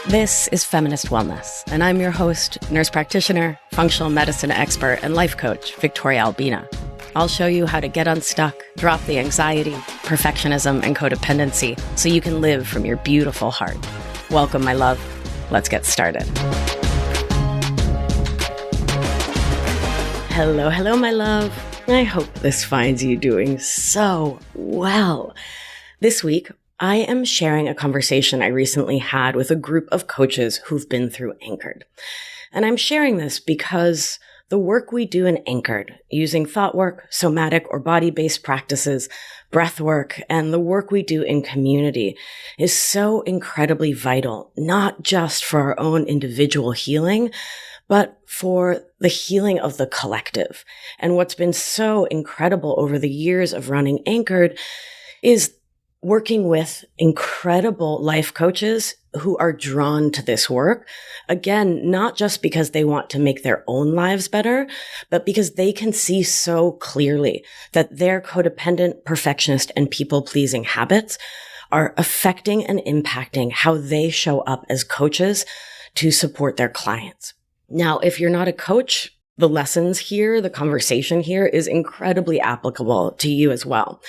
This is Feminist Wellness, and I'm your host, nurse practitioner, functional medicine expert, and life coach, Victoria Albina. I'll show you how to get unstuck, drop the anxiety, perfectionism, and codependency so you can live from your beautiful heart. Welcome, my love. Let's get started. Hello, my love. I hope this finds you doing so well. This week, I am sharing a conversation I recently had with a group of coaches who've been through Anchored. And I'm sharing this because the work we do in Anchored, using thought work, somatic or body-based practices, breath work, and the work we do in community is so incredibly vital, not just for our own individual healing, but for the healing of the collective. And what's been so incredible over the years of running Anchored is working with incredible life coaches who are drawn to this work. Again, not just because they want to make their own lives better, but because they can see so clearly that their codependent, perfectionist, and people-pleasing habits are affecting and impacting how they show up as coaches to support their clients. Now, if you're not a coach, the lessons here, the conversation here is incredibly applicable to you as well.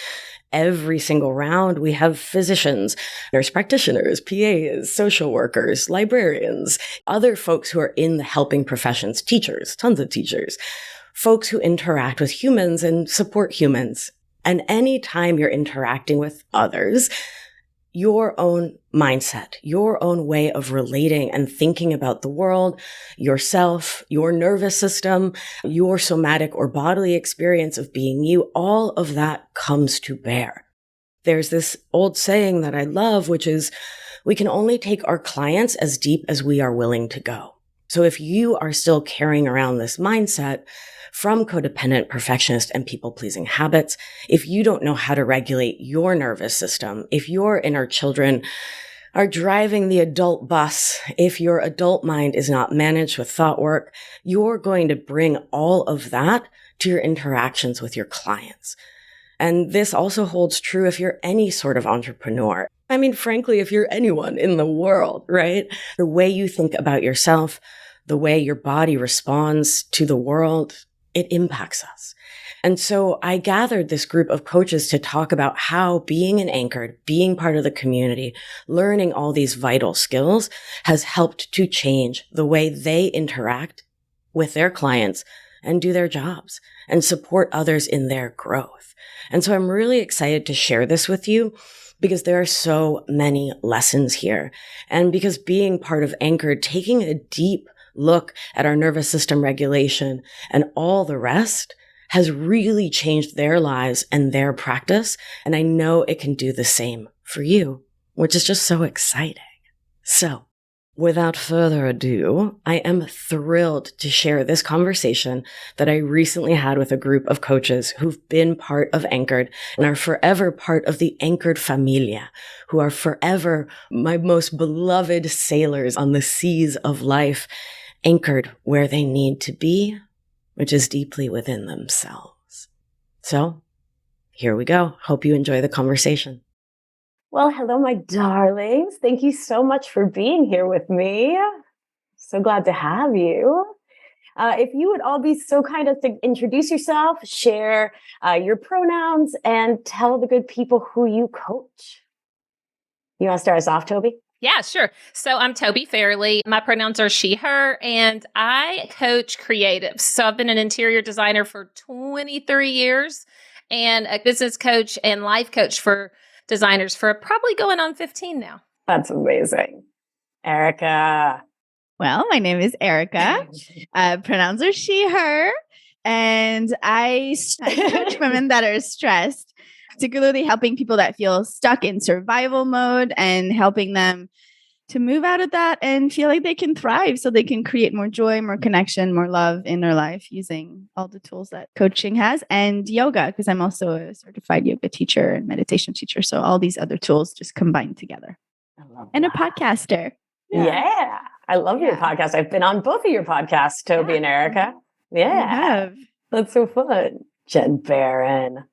Every single round, we have physicians, nurse practitioners, PAs, social workers, librarians, other folks who are in the helping professions, teachers, tons of teachers, folks who interact with humans and support humans. And anytime you're interacting with others, your own mindset, your own way of relating and thinking about the world, yourself, your nervous system, your somatic or bodily experience of being you, all of that comes to bear. There's this old saying that I love, which is, we can only take our clients as deep as we are willing to go. So if you are still carrying around this mindset from codependent, perfectionist, and people-pleasing habits, if you don't know how to regulate your nervous system, if your inner children are driving the adult bus, if your adult mind is not managed with thought work, you're going to bring all of that to your interactions with your clients. And this also holds true if you're any sort of entrepreneur. I mean, frankly, if you're anyone in the world, right? The way you think about yourself, the way your body responds to the world, it impacts us. And so I gathered this group of coaches to talk about how being an Anchored, being part of the community, learning all these vital skills has helped to change the way they interact with their clients and do their jobs and support others in their growth. And so I'm really excited to share this with you because there are so many lessons here. And because being part of Anchored, taking a deep look at our nervous system regulation and all the rest has really changed their lives and their practice. And I know it can do the same for you, which is just so exciting. So without further ado, I am thrilled to share this conversation that I recently had with a group of coaches who've been part of Anchored and are forever part of the Anchored Familia, who are forever my most beloved sailors on the seas of life, anchored where they need to be, which is deeply within themselves. So here we go. Hope you enjoy the conversation. Well, hello, my darlings. Thank you so much for being here with me. So glad to have you. If you would all be so kind as to introduce yourself, share your pronouns, and tell the good people who you coach. You want to start us off, Toby? Yeah, sure. So I'm Toby Fairley. My pronouns are she, her, and I coach creatives. So I've been an interior designer for 23 years and a business coach and life coach for designers for probably going on 15 now. That's amazing. Erica. Well, my name is Erica. Pronouns are she, her, and I coach women that are stressed, particularly helping people that feel stuck in survival mode and helping them to move out of that and feel like they can thrive so they can create more joy, more connection, more love in their life using all the tools that coaching has and yoga, because I'm also a certified yoga teacher and meditation teacher. So all these other tools just combined together. And a podcaster. Yeah. I love your podcast. I've been on both of your podcasts, Toby and Erica. Yeah. That's so fun. Jen Barron.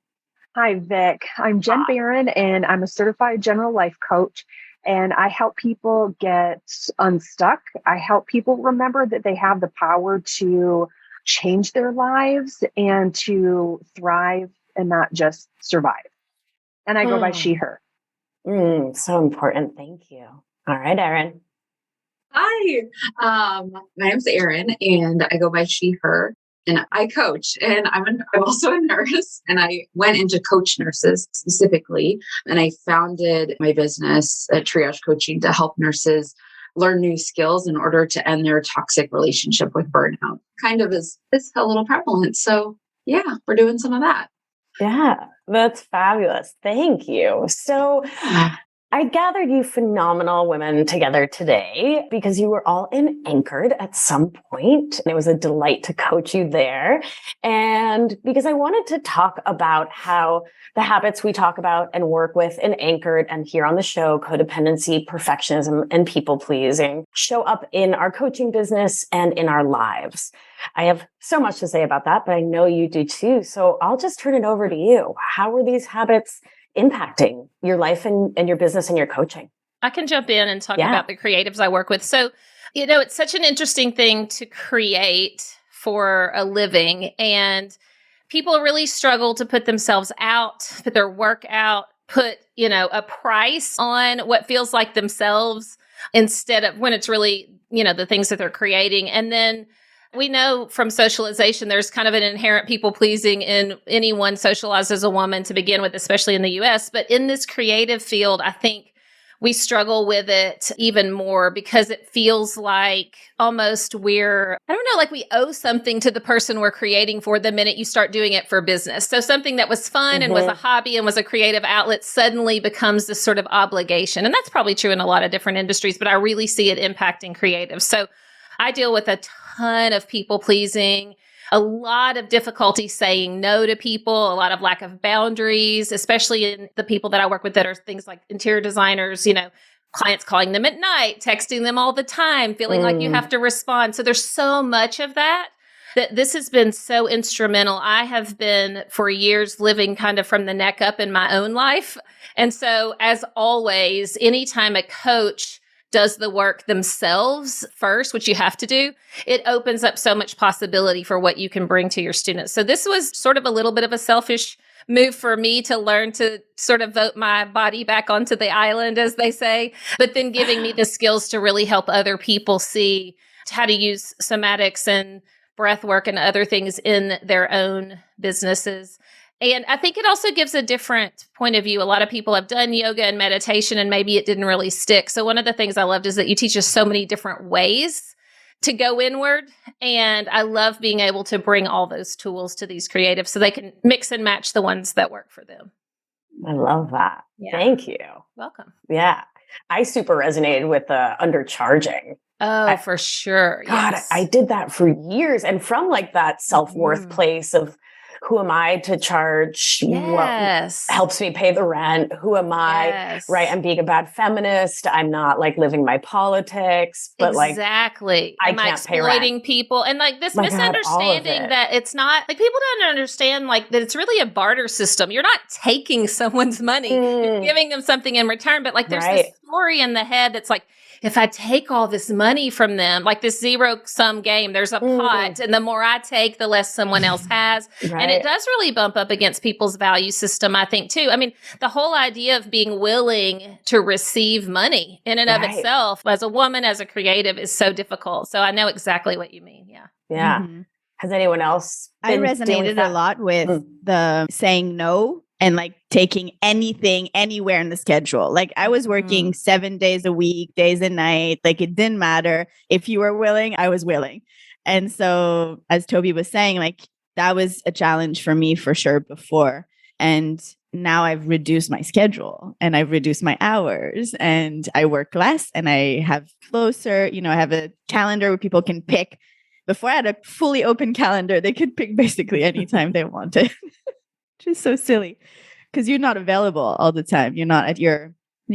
Hi, Vic. I'm Jen Barron, and I'm a certified general life coach. And I help people get unstuck. I help people remember that they have the power to change their lives and to thrive and not just survive. And I go by she, her. So important. Thank you. All right, Erin. Hi, my name's Erin, and I go by she, her, and I coach. And I'm also a nurse, and I went into coach nurses specifically, and I founded my business at Triage Coaching to help nurses learn new skills in order to end their toxic relationship with burnout. Kind of is a little prevalent. So yeah, we're doing some of that. Yeah, that's fabulous. Thank you. So I gathered you phenomenal women together today because you were all in Anchored at some point, and it was a delight to coach you there. And because I wanted to talk about how the habits we talk about and work with in Anchored and here on the show, codependency, perfectionism, and people pleasing, show up in our coaching business and in our lives. I have so much to say about that, but I know you do too. So I'll just turn it over to you. How were these habits impacting your life and your business and your coaching? I can jump in and talk about the creatives I work with. So, it's such an interesting thing to create for a living, and people really struggle to put themselves out, put their work out, put, a price on what feels like themselves instead of when it's really, the things that they're creating. And then we know from socialization, there's kind of an inherent people pleasing in anyone socialized as a woman to begin with, especially in the US. But in this creative field, I think we struggle with it even more because it feels like almost we owe something to the person we're creating for the minute you start doing it for business. So something that was fun and was a hobby and was a creative outlet suddenly becomes this sort of obligation. And that's probably true in a lot of different industries, but I really see it impacting creatives. So I deal with a ton of people pleasing, a lot of difficulty saying no to people, a lot of lack of boundaries, especially in the people that I work with that are things like interior designers, clients calling them at night, texting them all the time, feeling like you have to respond. So there's so much of that this has been so instrumental. I have been for years living kind of from the neck up in my own life. And so as always, anytime a coach does the work themselves first, which you have to do, it opens up so much possibility for what you can bring to your students. So this was sort of a little bit of a selfish move for me to learn to sort of vote my body back onto the island, as they say, but then giving me the skills to really help other people see how to use somatics and breath work and other things in their own businesses. And I think it also gives a different point of view. A lot of people have done yoga and meditation and maybe it didn't really stick. So one of the things I loved is that you teach us so many different ways to go inward. And I love being able to bring all those tools to these creatives so they can mix and match the ones that work for them. I love that. Yeah. Thank you. Welcome. Yeah. I super resonated with the undercharging. Oh, for sure. God, yes. I did that for years. And from like that self-worth place of who am I to charge what helps me pay the rent? Who am I? Yes. Right. I'm being a bad feminist. I'm not like living my politics, but exactly. I am can't I exploiting people? And like this misunderstanding that it's not like people don't understand like that it's really a barter system. You're not taking someone's money, you're giving them something in return. But like there's this story in the head that's like, if I take all this money from them, like this zero-sum game, there's a pot, and the more I take, the less someone else has. Right. And it does really bump up against people's value system, I think, too. I mean, the whole idea of being willing to receive money in and of itself, as a woman, as a creative, is so difficult. So I know exactly what you mean. Yeah. Yeah. Mm-hmm. Has anyone else I resonated a lot with the saying no. And like taking anything anywhere in the schedule. Like I was working 7 days a week, days and night. Like it didn't matter. If you were willing, I was willing. And so as Toby was saying, like that was a challenge for me for sure before. And now I've reduced my schedule and I've reduced my hours and I work less and I have closer, I have a calendar where people can pick. Before I had a fully open calendar, they could pick basically anytime they wanted. Which is so silly because you're not available all the time. You're not at your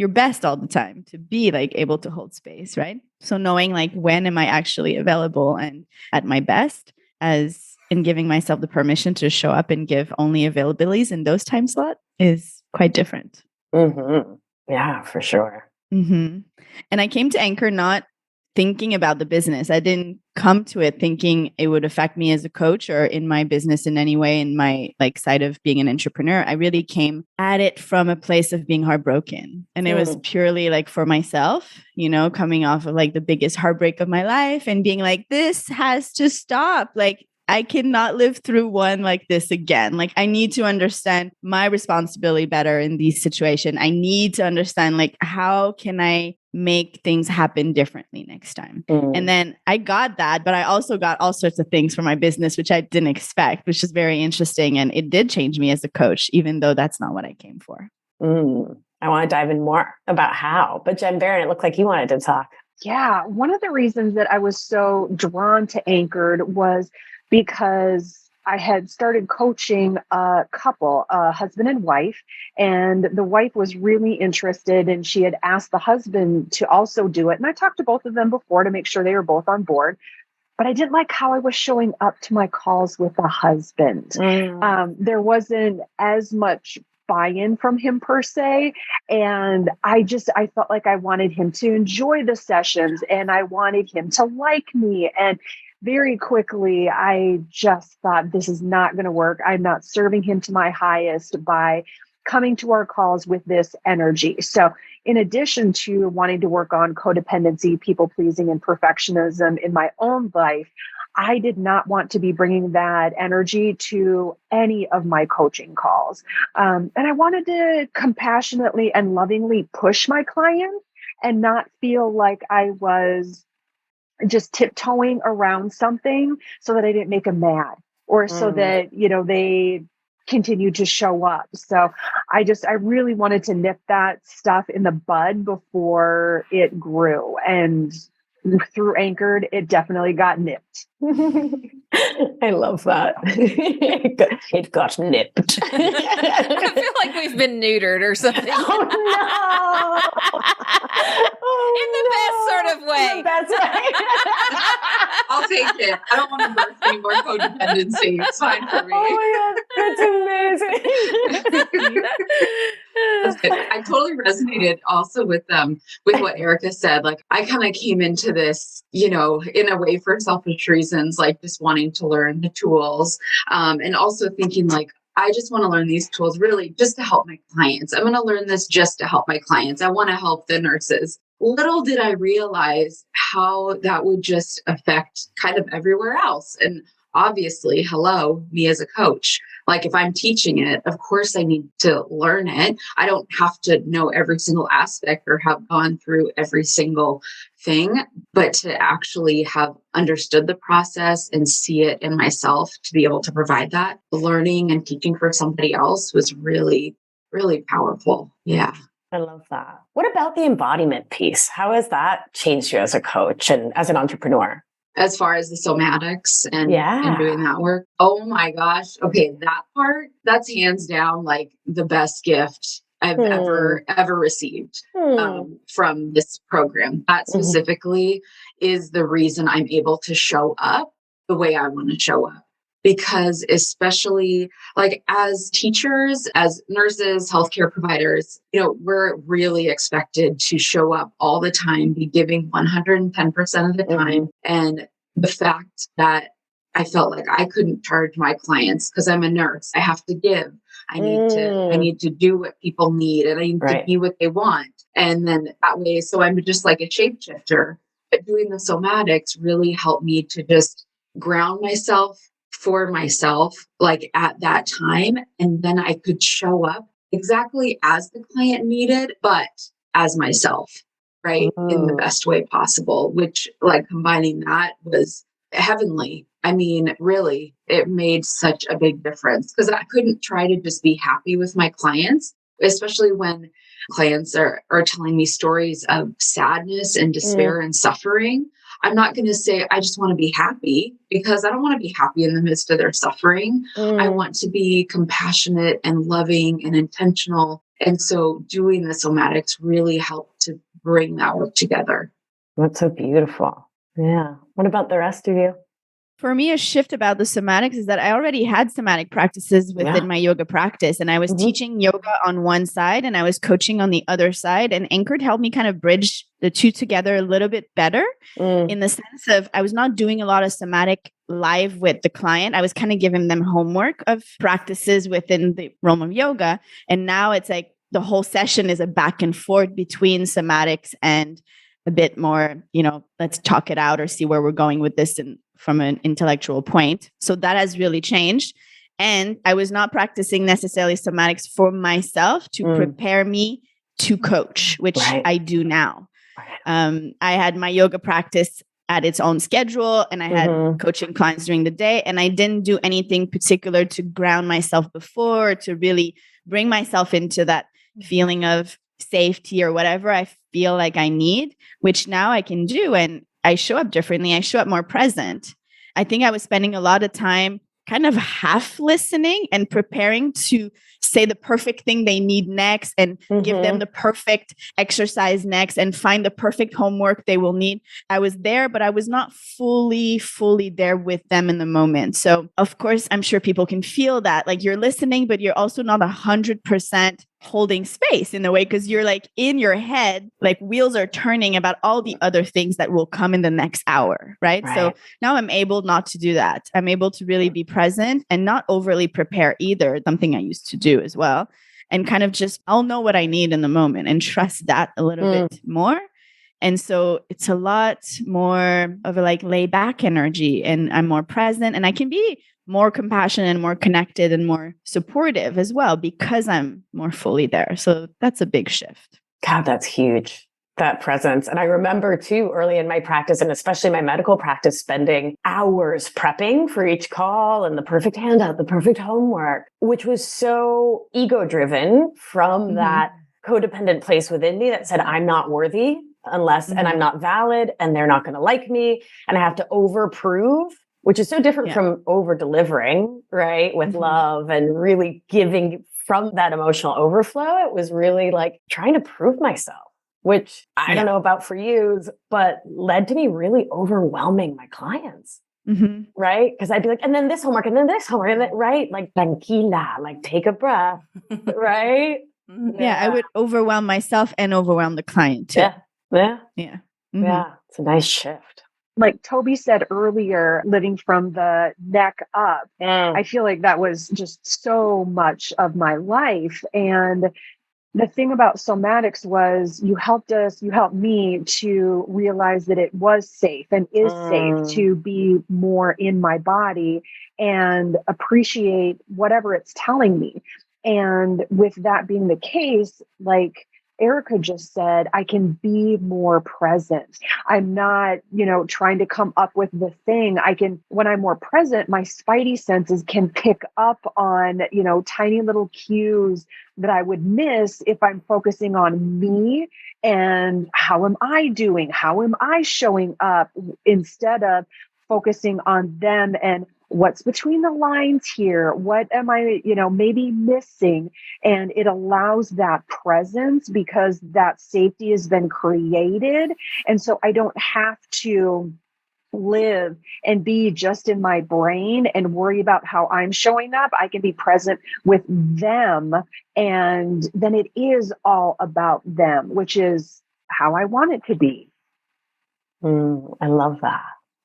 best all the time to be like able to hold space, right? So knowing like when am I actually available and at my best as in giving myself the permission to show up and give only availabilities in those time slots is quite different. Mm-hmm. Yeah, for sure. And I came to Anchor not thinking about the business. I didn't come to it thinking it would affect me as a coach or in my business in any way, in my side of being an entrepreneur. I really came at it from a place of being heartbroken. And it was purely for myself, coming off of the biggest heartbreak of my life and being this has to stop. I cannot live through one like this again. I need to understand my responsibility better in these situations. I need to understand, how can I make things happen differently next time? And then I got that, but I also got all sorts of things for my business, which I didn't expect, which is very interesting. And it did change me as a coach, even though that's not what I came for. I want to dive in more about how. But Jen Barron, it looked like you wanted to talk. Yeah. One of the reasons that I was so drawn to Anchored was because I had started coaching a couple, a husband and wife, and the wife was really interested and she had asked the husband to also do it. And I talked to both of them before to make sure they were both on board, but I didn't like how I was showing up to my calls with the husband. There wasn't as much buy-in from him per se. And I felt like I wanted him to enjoy the sessions and I wanted him to like me. And very quickly, I just thought this is not going to work. I'm not serving him to my highest by coming to our calls with this energy. So in addition to wanting to work on codependency, people pleasing, and perfectionism in my own life, I did not want to be bringing that energy to any of my coaching calls. And I wanted to compassionately and lovingly push my clients and not feel like I was just tiptoeing around something so that I didn't make them mad or so that, they continue to show up. So I really wanted to nip that stuff in the bud before it grew. And through Anchored, it definitely got nipped. I love that. It got nipped. I feel like we've been neutered or something. Oh, no. In the best sort of way. That's right. I'll take it. I don't want to birth any more codependency. It's fine for me. Oh my God, that's amazing. I totally resonated also with what Erica said. I kind of came into this, in a way for selfish reasons, just wanting to learn the tools, and also thinking I just want to learn these tools really just to help my clients. I'm going to learn this just to help my clients. I want to help the nurses. Little did I realize how that would just affect kind of everywhere else. And obviously, me as a coach. If I'm teaching it, of course I need to learn it. I don't have to know every single aspect or have gone through every single thing, but to actually have understood the process and see it in myself to be able to provide that learning and teaching for somebody else was really, really powerful. Yeah. I love that. What about the embodiment piece? How has that changed you as a coach and as an entrepreneur? As far as the somatics and doing that work. Oh my gosh. Okay. That part, that's hands down the best gift I've ever received from this program. That specifically is the reason I'm able to show up the way I want to show up. Because especially as teachers, as nurses, healthcare providers, we're really expected to show up all the time, be giving 110% of the time. And the fact that I felt like I couldn't charge my clients because I'm a nurse, I have to give. I need to do what people need and I need to be what they want. And then that way, so I'm just like a shapeshifter. But doing the somatics really helped me to just ground myself for myself, at that time. And then I could show up exactly as the client needed, but as myself, in the best way possible, which combining that was heavenly. I mean, really, it made such a big difference because I couldn't try to just be happy with my clients, especially when clients are telling me stories of sadness and despair and suffering. I'm not going to say, I just want to be happy because I don't want to be happy in the midst of their suffering. I want to be compassionate and loving and intentional. And so doing the somatics really helped to bring that work together. That's so beautiful. Yeah. What about the rest of you? For me, a shift about the somatics is that I already had somatic practices within my yoga practice, and I was teaching yoga on one side and I was coaching on the other side. And Anchored helped me kind of bridge the two together a little bit better in the sense of I was not doing a lot of somatic live with the client. I was kind of giving them homework of practices within the realm of yoga. And now it's like the whole session is a back and forth between somatics and a bit more, let's talk it out or see where we're going with this and from an intellectual point. So that has really changed. And I was not practicing necessarily somatics for myself to prepare me to coach, which I do now. I had my yoga practice at its own schedule and I had coaching clients during the day, and I didn't do anything particular to ground myself before, to really bring myself into that feeling of safety or whatever I feel like I need, which now I can do. And I show up differently. I show up more present. I think I was spending a lot of time kind of half listening and preparing to say the perfect thing they need next and give them the perfect exercise next and find the perfect homework they will need. I was there, but I was not fully there with them in the moment. So of course, I'm sure people can feel that like you're listening, but you're also not 100% holding space in a way, because you're like in your head, like wheels are turning about all the other things that will come in the next hour, right? So now I'm able not to do that. I'm able to really be present and not overly prepare either, something I used to do as well. And kind of just, I'll know what I need in the moment and trust that a little bit more. And so it's a lot more of a like lay back energy, and I'm more present and I can be more compassionate and more connected and more supportive as well because I'm more fully there. So that's a big shift. God, that's huge. That presence. And I remember too, early in my practice, and especially my medical practice, spending hours prepping for each call and the perfect handout, the perfect homework, which was so ego driven from that codependent place within me that said, I'm not worthy unless, and I'm not valid, and they're not going to like me. And I have to overprove, which is so different from over delivering, right? With love and really giving from that emotional overflow. It was really like trying to prove myself, which I don't know about for you, but led to me really overwhelming my clients, right? Because I'd be like, and then this homework, and then this homework, and then, right? Like, tranquila, like take a breath, right? Yeah, I would overwhelm myself and overwhelm the client too. Yeah. It's a nice shift. Like Toby said earlier, living from the neck up, I feel like that was just so much of my life. And the thing about somatics was you helped me to realize that it was safe and is safe to be more in my body and appreciate whatever it's telling me. And with that being the case, like Erica just said, I can be more present. I'm not, trying to come up with the thing. When I'm more present, my spidey senses can pick up on, tiny little cues that I would miss if I'm focusing on me and how am I doing? How am I showing up instead of focusing on them and what's between the lines here? What am I, maybe missing? And it allows that presence because that safety has been created. And so I don't have to live and be just in my brain and worry about how I'm showing up. I can be present with them. And then it is all about them, which is how I want it to be. I love that.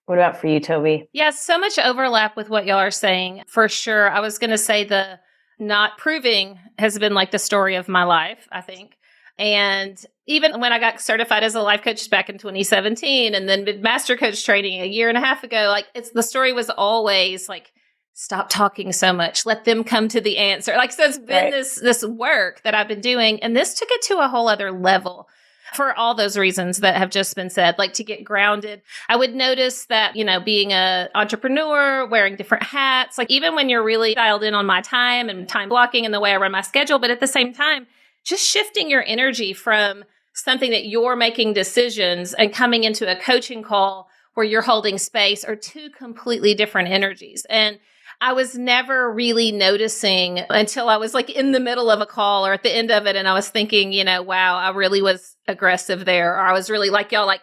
What about for you, Toby? Yeah, so much overlap with what y'all are saying, for sure. I was going to say the not proving has been like the story of my life, I think. And even when I got certified as a life coach back in 2017 and then did master coach training a year and a half ago, like the story was always like, stop talking so much, let them come to the answer. Like, so it's been this work that I've been doing. And this took it to a whole other level. For all those reasons that have just been said, like to get grounded. I would notice that, being an entrepreneur, wearing different hats, like even when you're really dialed in on my time and time blocking and the way I run my schedule, but at the same time, just shifting your energy from something that you're making decisions and coming into a coaching call where you're holding space are two completely different energies. And I was never really noticing until I was like in the middle of a call or at the end of it. And I was thinking, wow, I really was aggressive there. Or I was really like y'all, like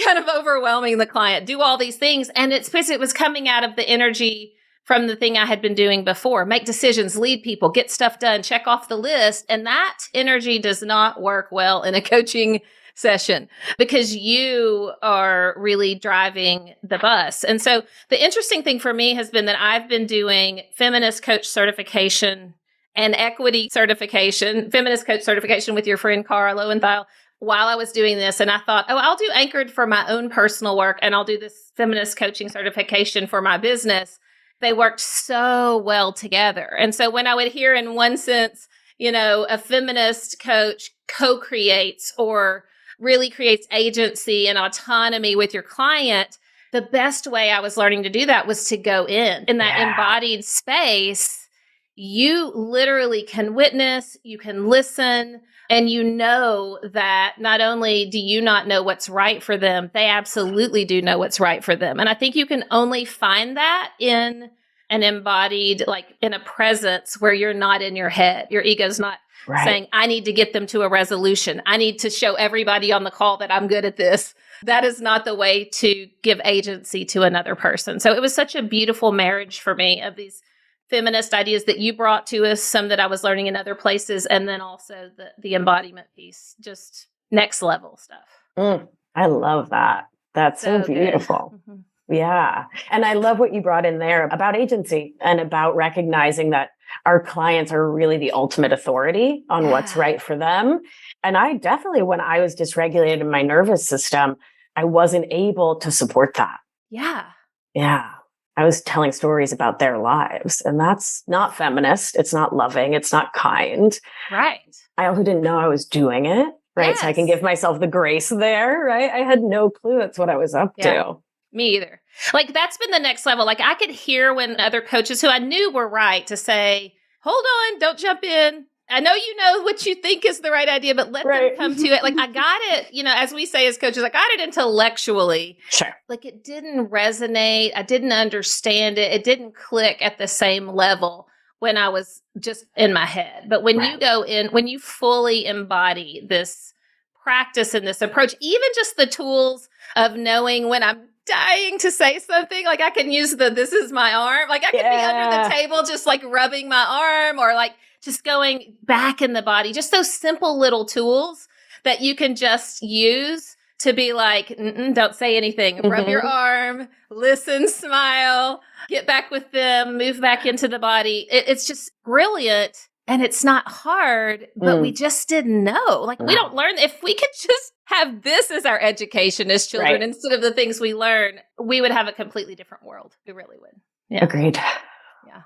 kind of overwhelming the client, do all these things. And it's because it was coming out of the energy from the thing I had been doing before. Make decisions, lead people, get stuff done, check off the list. And that energy does not work well in a coaching session because you are really driving the bus. And so the interesting thing for me has been that I've been doing feminist coach certification and equity certification, feminist coach certification with your friend Cara Lowenthal while I was doing this. And I thought, oh, I'll do Anchored for my own personal work and I'll do this feminist coaching certification for my business. They worked so well together. And so when I would hear in one sense, a feminist coach co-creates or really creates agency and autonomy with your client, the best way I was learning to do that was to go in that embodied space. You literally can witness, you can listen, and you know that not only do you not know what's right for them, they absolutely do know what's right for them. And I think you can only find that in an embodied, like in a presence where you're not in your head. Your ego's not saying, I need to get them to a resolution. I need to show everybody on the call that I'm good at this. That is not the way to give agency to another person. So it was such a beautiful marriage for me of these feminist ideas that you brought to us, some that I was learning in other places, and then also the embodiment piece, just next level stuff. I love that. That's so beautiful. Mm-hmm. Yeah. And I love what you brought in there about agency and about recognizing that our clients are really the ultimate authority on what's right for them. And I definitely, when I was dysregulated in my nervous system, I wasn't able to support that. Yeah. Yeah. I was telling stories about their lives, and that's not feminist. It's not loving. It's not kind. Right. I also didn't know I was doing it. Right. Yes. So I can give myself the grace there. Right. I had no clue that's what I was up to. Me either. Like that's been the next level. Like I could hear when other coaches who I knew were right to say, hold on, don't jump in. I know you know what you think is the right idea, but let them come to it. Like I got it, as we say as coaches, I got it intellectually. Sure. Like it didn't resonate. I didn't understand it. It didn't click at the same level when I was just in my head. But when you go in, when you fully embody this practice and this approach, even just the tools of knowing when I'm dying to say something, like I can use this is my arm. Like I can be under the table, just like rubbing my arm or like just going back in the body, just those simple little tools that you can just use to be like, don't say anything, rub your arm, listen, smile, get back with them, move back into the body. It's just brilliant. And it's not hard, but we just didn't know. Like we don't learn. If we could just have this as our education as children instead of the things we learn, we would have a completely different world. We really would. Yeah. Agreed.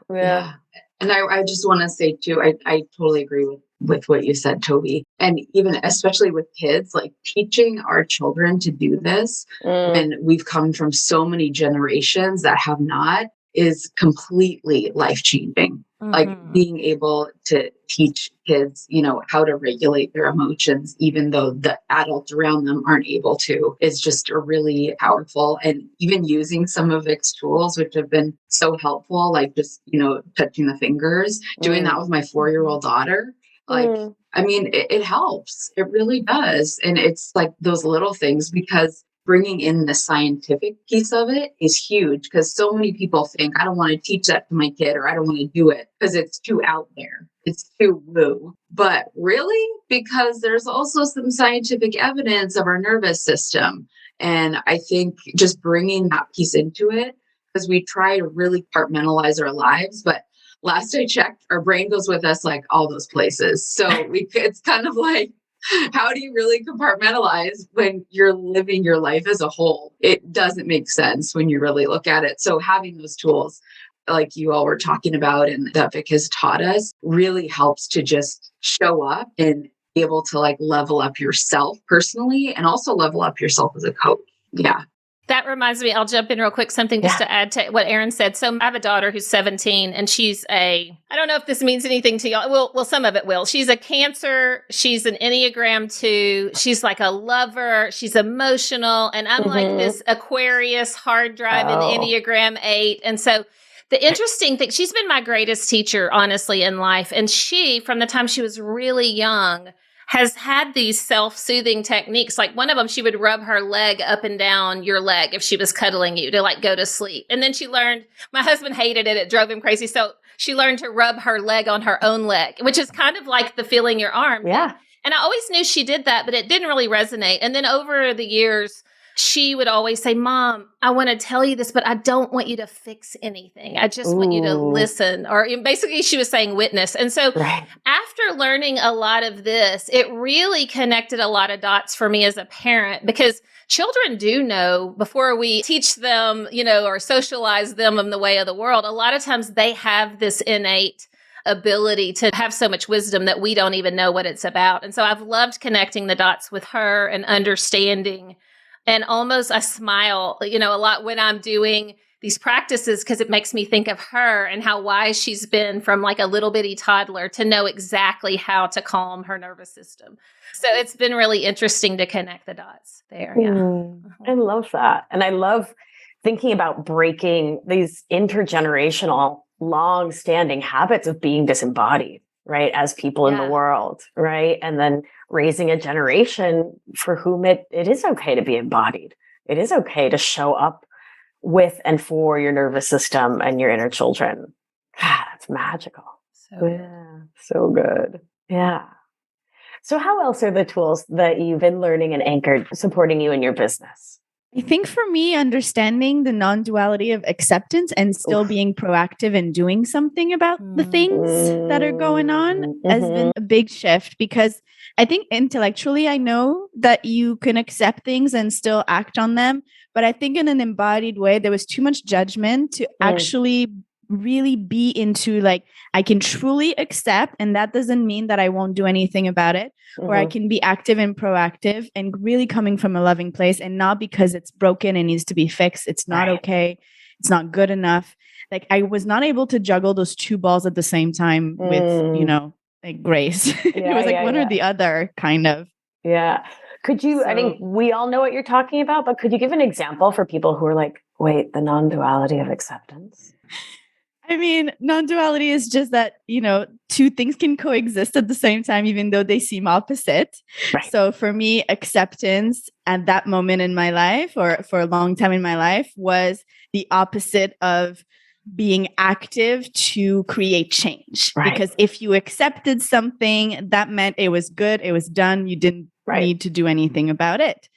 Yeah. And I just want to say too, I totally agree with what you said, Toby. And even especially with kids, like teaching our children to do this when we've come from so many generations that have not is completely life-changing. Like being able to teach kids, how to regulate their emotions, even though the adults around them aren't able to, is just really powerful. And even using some of Vic's tools, which have been so helpful, like just, touching the fingers, doing that with my 4-year-old daughter. Like, I mean, it helps. It really does. And it's like those little things, because bringing in the scientific piece of it is huge, because so many people think, I don't want to teach that to my kid, or I don't want to do it because it's too out there. It's too woo. But really, because there's also some scientific evidence of our nervous system. And I think just bringing that piece into it, because we try to really compartmentalize our lives, but last I checked, our brain goes with us like all those places. So it's kind of like, how do you really compartmentalize when you're living your life as a whole? It doesn't make sense when you really look at it. So having those tools like you all were talking about and that Vic has taught us really helps to just show up and be able to like level up yourself personally and also level up yourself as a coach. Yeah. That reminds me, I'll jump in real quick, something just to add to what Erin said. So I have a daughter who's 17 and she's I don't know if this means anything to y'all. Well, some of it will. She's a Cancer. She's an Enneagram 2. She's like a lover. She's emotional. And I'm like this Aquarius hard driving Enneagram 8. And so the interesting thing, she's been my greatest teacher, honestly, in life. And she, from the time she was really young, has had these self-soothing techniques. Like one of them, she would rub her leg up and down your leg if she was cuddling you to like go to sleep. And then she learned, my husband hated it. It drove him crazy. So she learned to rub her leg on her own leg, which is kind of like the feeling your arm. Yeah. And I always knew she did that, but it didn't really resonate. And then over the years, she would always say, Mom, I want to tell you this, but I don't want you to fix anything. I just want you to listen. Or basically, she was saying witness. And so after learning a lot of this, it really connected a lot of dots for me as a parent, because children do know before we teach them, or socialize them in the way of the world. A lot of times they have this innate ability to have so much wisdom that we don't even know what it's about. And so I've loved connecting the dots with her and understanding. And almost I smile, a lot when I'm doing these practices, because it makes me think of her and how wise she's been from like a little bitty toddler to know exactly how to calm her nervous system. So it's been really interesting to connect the dots there. Yeah. I love that. And I love thinking about breaking these intergenerational, long-standing habits of being disembodied, right, as people in the world, right? And then raising a generation for whom it is okay to be embodied. It is okay to show up with and for your nervous system and your inner children. God, that's magical. So good. Yeah. So how else are the tools that you've been learning and anchored supporting you in your business? I think for me, understanding the non-duality of acceptance and still being proactive and doing something about the things that are going on has been a big shift, because I think intellectually, I know that you can accept things and still act on them. But I think in an embodied way, there was too much judgment to actually really be into like, I can truly accept, and that doesn't mean that I won't do anything about it, or I can be active and proactive and really coming from a loving place, and not because it's broken and needs to be fixed. It's not okay. It's not good enough. Like I was not able to juggle those two balls at the same time with, like grace. It was like one or the other kind of. Yeah. Could you, I think we all know what you're talking about, but could you give an example for people who are like, wait, the non-duality of acceptance? I mean, non-duality is just that, two things can coexist at the same time, even though they seem opposite. Right. So for me, acceptance at that moment in my life, or for a long time in my life, was the opposite of being active to create change. Right. Because if you accepted something, that meant it was good, it was done, you didn't need to do anything about it.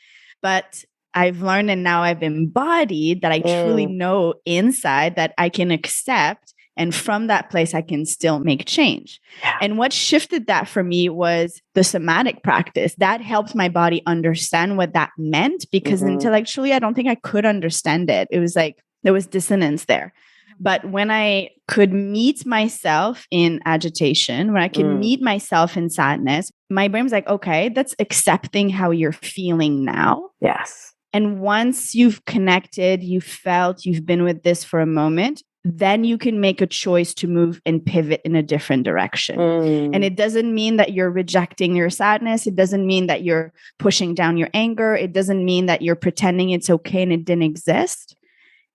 But I've learned, and now I've embodied that I truly know inside that I can accept. And from that place, I can still make change. Yeah. And what shifted that for me was the somatic practice. That helped my body understand what that meant, because intellectually, I don't think I could understand it. It was like there was dissonance there. But when I could meet myself in agitation, when I could meet myself in sadness, my brain was like, okay, that's accepting how you're feeling now. Yes. And once you've connected, you felt, you've been with this for a moment, then you can make a choice to move and pivot in a different direction. And it doesn't mean that you're rejecting your sadness. It doesn't mean that you're pushing down your anger. It doesn't mean that you're pretending it's okay and it didn't exist.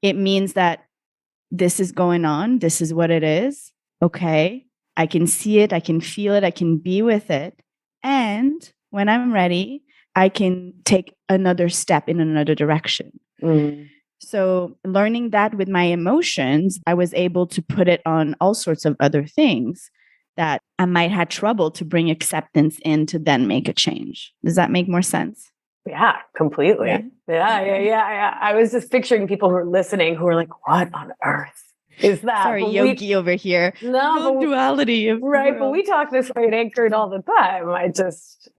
It means that this is going on. This is what it is. Okay. I can see it. I can feel it. I can be with it. And when I'm ready, I can take another step in another direction. So learning that with my emotions, I was able to put it on all sorts of other things that I might have trouble to bring acceptance in to then make a change. Does that make more sense? Yeah, completely. Yeah. I was just picturing people who are listening who are like, what on earth is that? Sorry, yogi over here. No duality. Right. But we talk this way at Anchored all the time.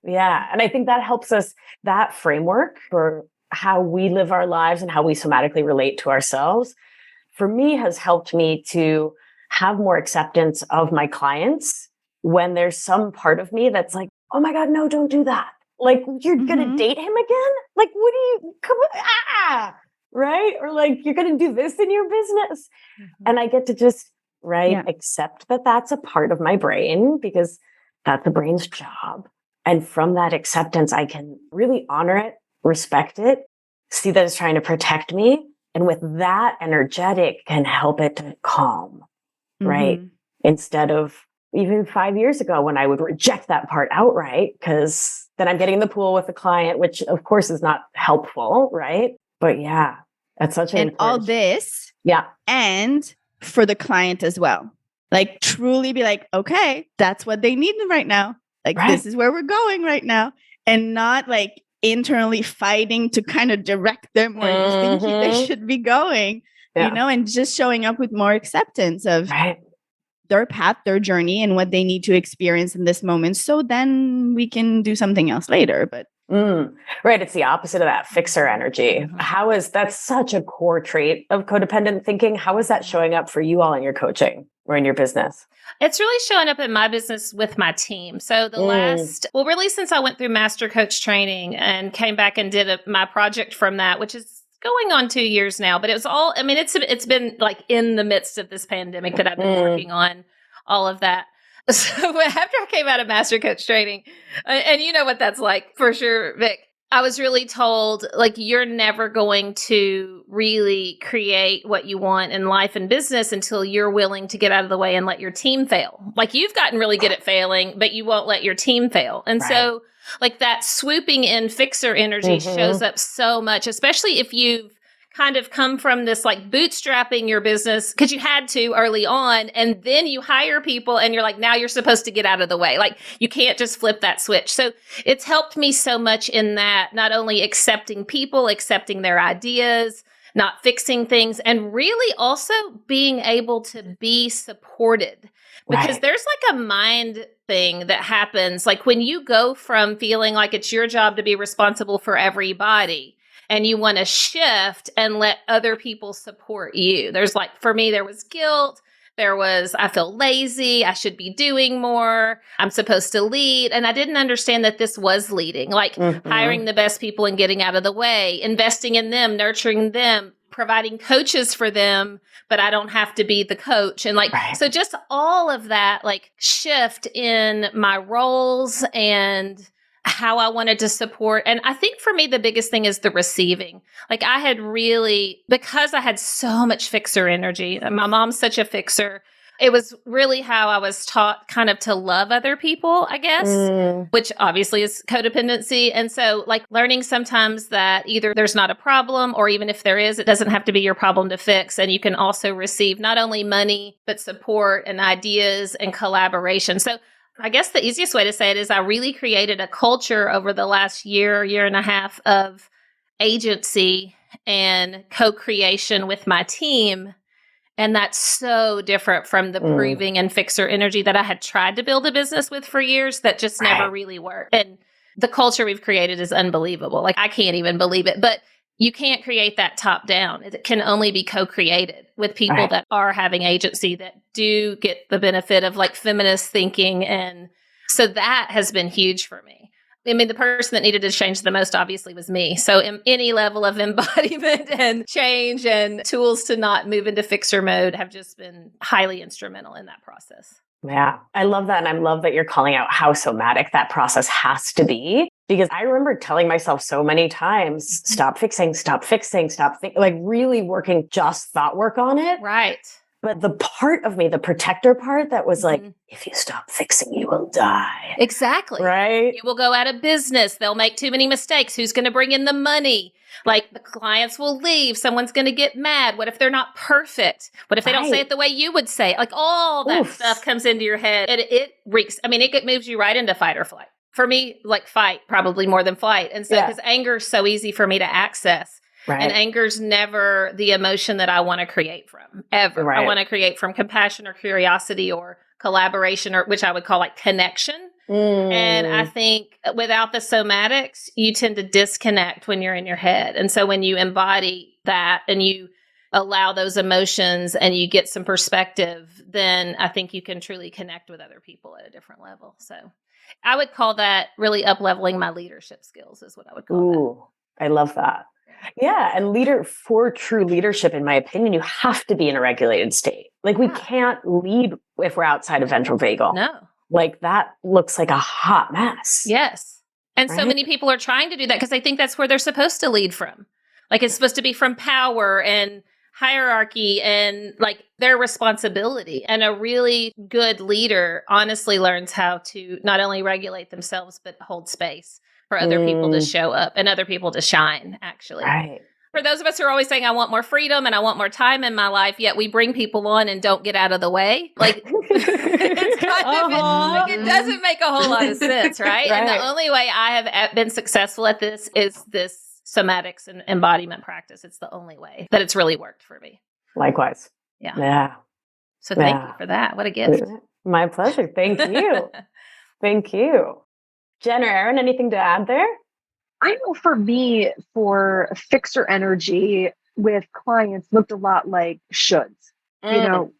And I think that helps us, that framework for how we live our lives and how we somatically relate to ourselves, for me, has helped me to have more acceptance of my clients when there's some part of me that's like, oh my God, no, don't do that. Like, you're going to date him again? Like, what do you, come on, right? Or like, you're going to do this in your business. And I get to just, accept that that's a part of my brain, because that's the brain's job. And from that acceptance, I can really honor it, respect it, see that it's trying to protect me. And with that energetic can help it to calm, right? Instead of even 5 years ago when I would reject that part outright, because then I'm getting in the pool with the client, which of course is not helpful, right? But yeah, that's such an And all important. this, Yeah. and for the client as well. Like truly be like, okay, that's what they need right now. Like Right. this is where we're going right now. And not like internally fighting to kind of direct them where you think they should be going, Yeah. you know, and just showing up with more acceptance of Right. their path, their journey, and what they need to experience in this moment. So then we can do something else later. But right. It's the opposite of that fixer energy. How is that's such a core trait of codependent thinking? How is that showing up for you all in your coaching or in your business? It's really showing up in my business with my team. So really since I went through master coach training and came back and did my project from that, which is going on 2 years now, but it was all, I mean, it's been like in the midst of this pandemic that I've been working on all of that. So after I came out of master coach training, and you know what that's like for sure, Vic, I was really told, like, you're never going to really create what you want in life and business until you're willing to get out of the way and let your team fail. Like, you've gotten really good at failing, but you won't let your team fail. And so, like, that swooping in fixer energy shows up so much, especially if you've kind of come from this like bootstrapping your business because you had to early on, and then you hire people and you're like, now you're supposed to get out of the way. Like, you can't just flip that switch. So it's helped me so much in that, not only accepting people, accepting their ideas, not fixing things, and really also being able to be supported. Because there's like a mind thing that happens. Like, when you go from feeling like it's your job to be responsible for everybody, and you want to shift and let other people support you. There's like, for me, there was guilt. There was, I feel lazy. I should be doing more. I'm supposed to lead. And I didn't understand that this was leading, like hiring the best people and getting out of the way, investing in them, nurturing them, providing coaches for them, but I don't have to be the coach. And like, so just all of that, like, shift in my roles and how I wanted to support. And I think for me, the biggest thing is the receiving. Like, I had really, because I had so much fixer energy, and my mom's such a fixer, it was really how I was taught kind of to love other people, I guess, which obviously is codependency. And so, like, learning sometimes that either there's not a problem, or even if there is, it doesn't have to be your problem to fix. And you can also receive not only money, but support and ideas and collaboration. So I guess the easiest way to say it is I really created a culture over the last year and a half of agency and co-creation with my team. And that's so different from the proving and fixer energy that I had tried to build a business with for years that just never really worked. And the culture we've created is unbelievable. Like, I can't even believe it. But you can't create that top down. It can only be co-created with people that are having agency, that do get the benefit of like feminist thinking. And so that has been huge for me. I mean, the person that needed to change the most obviously was me. So in any level of embodiment and change and tools to not move into fixer mode have just been highly instrumental in that process. Yeah, I love that. And I love that you're calling out how somatic that process has to be. Because I remember telling myself so many times, stop fixing, like really working just thought work on it. Right. But the part of me, the protector part that was like, if you stop fixing, you will die. Exactly. Right. You will go out of business. They'll make too many mistakes. Who's going to bring in the money? Like, the clients will leave. Someone's going to get mad. What if they're not perfect? What if they don't say it the way you would say it? Like, all that stuff comes into your head, and it reeks. I mean, it moves you right into fight or flight. For me, like, fight probably more than flight. And so, because anger is so easy for me to access. And anger's never the emotion that I want to create from, ever. I want to create from compassion or curiosity or collaboration, or which I would call like connection. And I think without the somatics, you tend to disconnect when you're in your head. And so when you embody that and you allow those emotions and you get some perspective, then I think you can truly connect with other people at a different level. So I would call that really up-leveling my leadership skills is what I would call that. I love that. Yeah. And for true leadership, in my opinion, you have to be in a regulated state. Like, we can't lead if we're outside of ventral vagal. No. Like, that looks like a hot mess. Yes. And so many people are trying to do that because they think that's where they're supposed to lead from. Like, it's supposed to be from power and hierarchy and like their responsibility. And a really good leader honestly learns how to not only regulate themselves, but hold space for other people to show up and other people to shine, actually. Right. For those of us who are always saying, I want more freedom and I want more time in my life, yet we bring people on and don't get out of the way. Like, it's kind of, like, it doesn't make a whole lot of sense, right? And the only way I have been successful at this is this somatics and embodiment practice. It's the only way that it's really worked for me. Likewise. Yeah. So thank you for that. What a gift. My pleasure. Thank you. Thank you. Jen or Erin, anything to add there? I know for me, for fixer energy with clients looked a lot like shoulds. You know,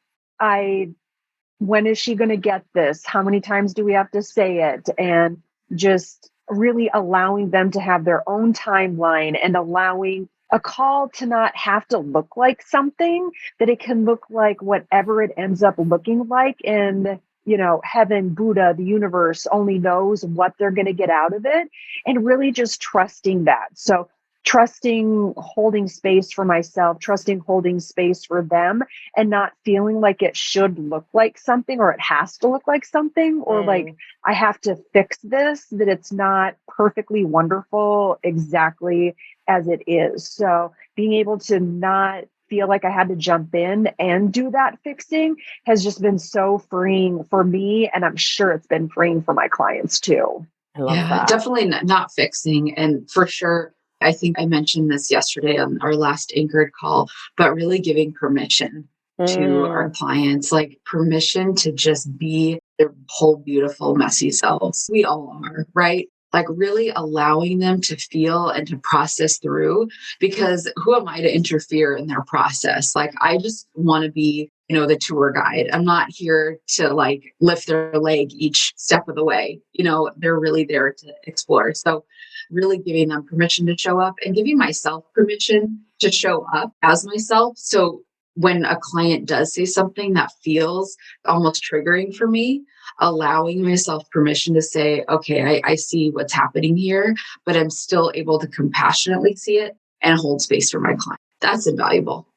when is she going to get this? How many times do we have to say it? And just really allowing them to have their own timeline and allowing a call to not have to look like something, that it can look like whatever it ends up looking like. And you know, heaven, Buddha, the universe only knows what they're going to get out of it, and really just trusting that. So trusting holding space for myself, trusting holding space for them, and not feeling like it should look like something or it has to look like something or like I have to fix this, that it's not perfectly wonderful exactly as it is. So being able to not feel like I had to jump in and do that fixing has just been so freeing for me. And I'm sure it's been freeing for my clients too. I love that. Definitely not fixing. And for sure, I think I mentioned this yesterday on our last Anchored call, but really giving permission to our clients, like permission to just be their whole beautiful, messy selves. We all are, right? Like really allowing them to feel and to process through, because who am I to interfere in their process? Like, I just want to be, you know, the tour guide. I'm not here to like lift their leg each step of the way. You know, they're really there to explore. So really giving them permission to show up and giving myself permission to show up as myself. So when a client does say something that feels almost triggering for me, allowing myself permission to say, okay, I see what's happening here, but I'm still able to compassionately see it and hold space for my client. That's invaluable.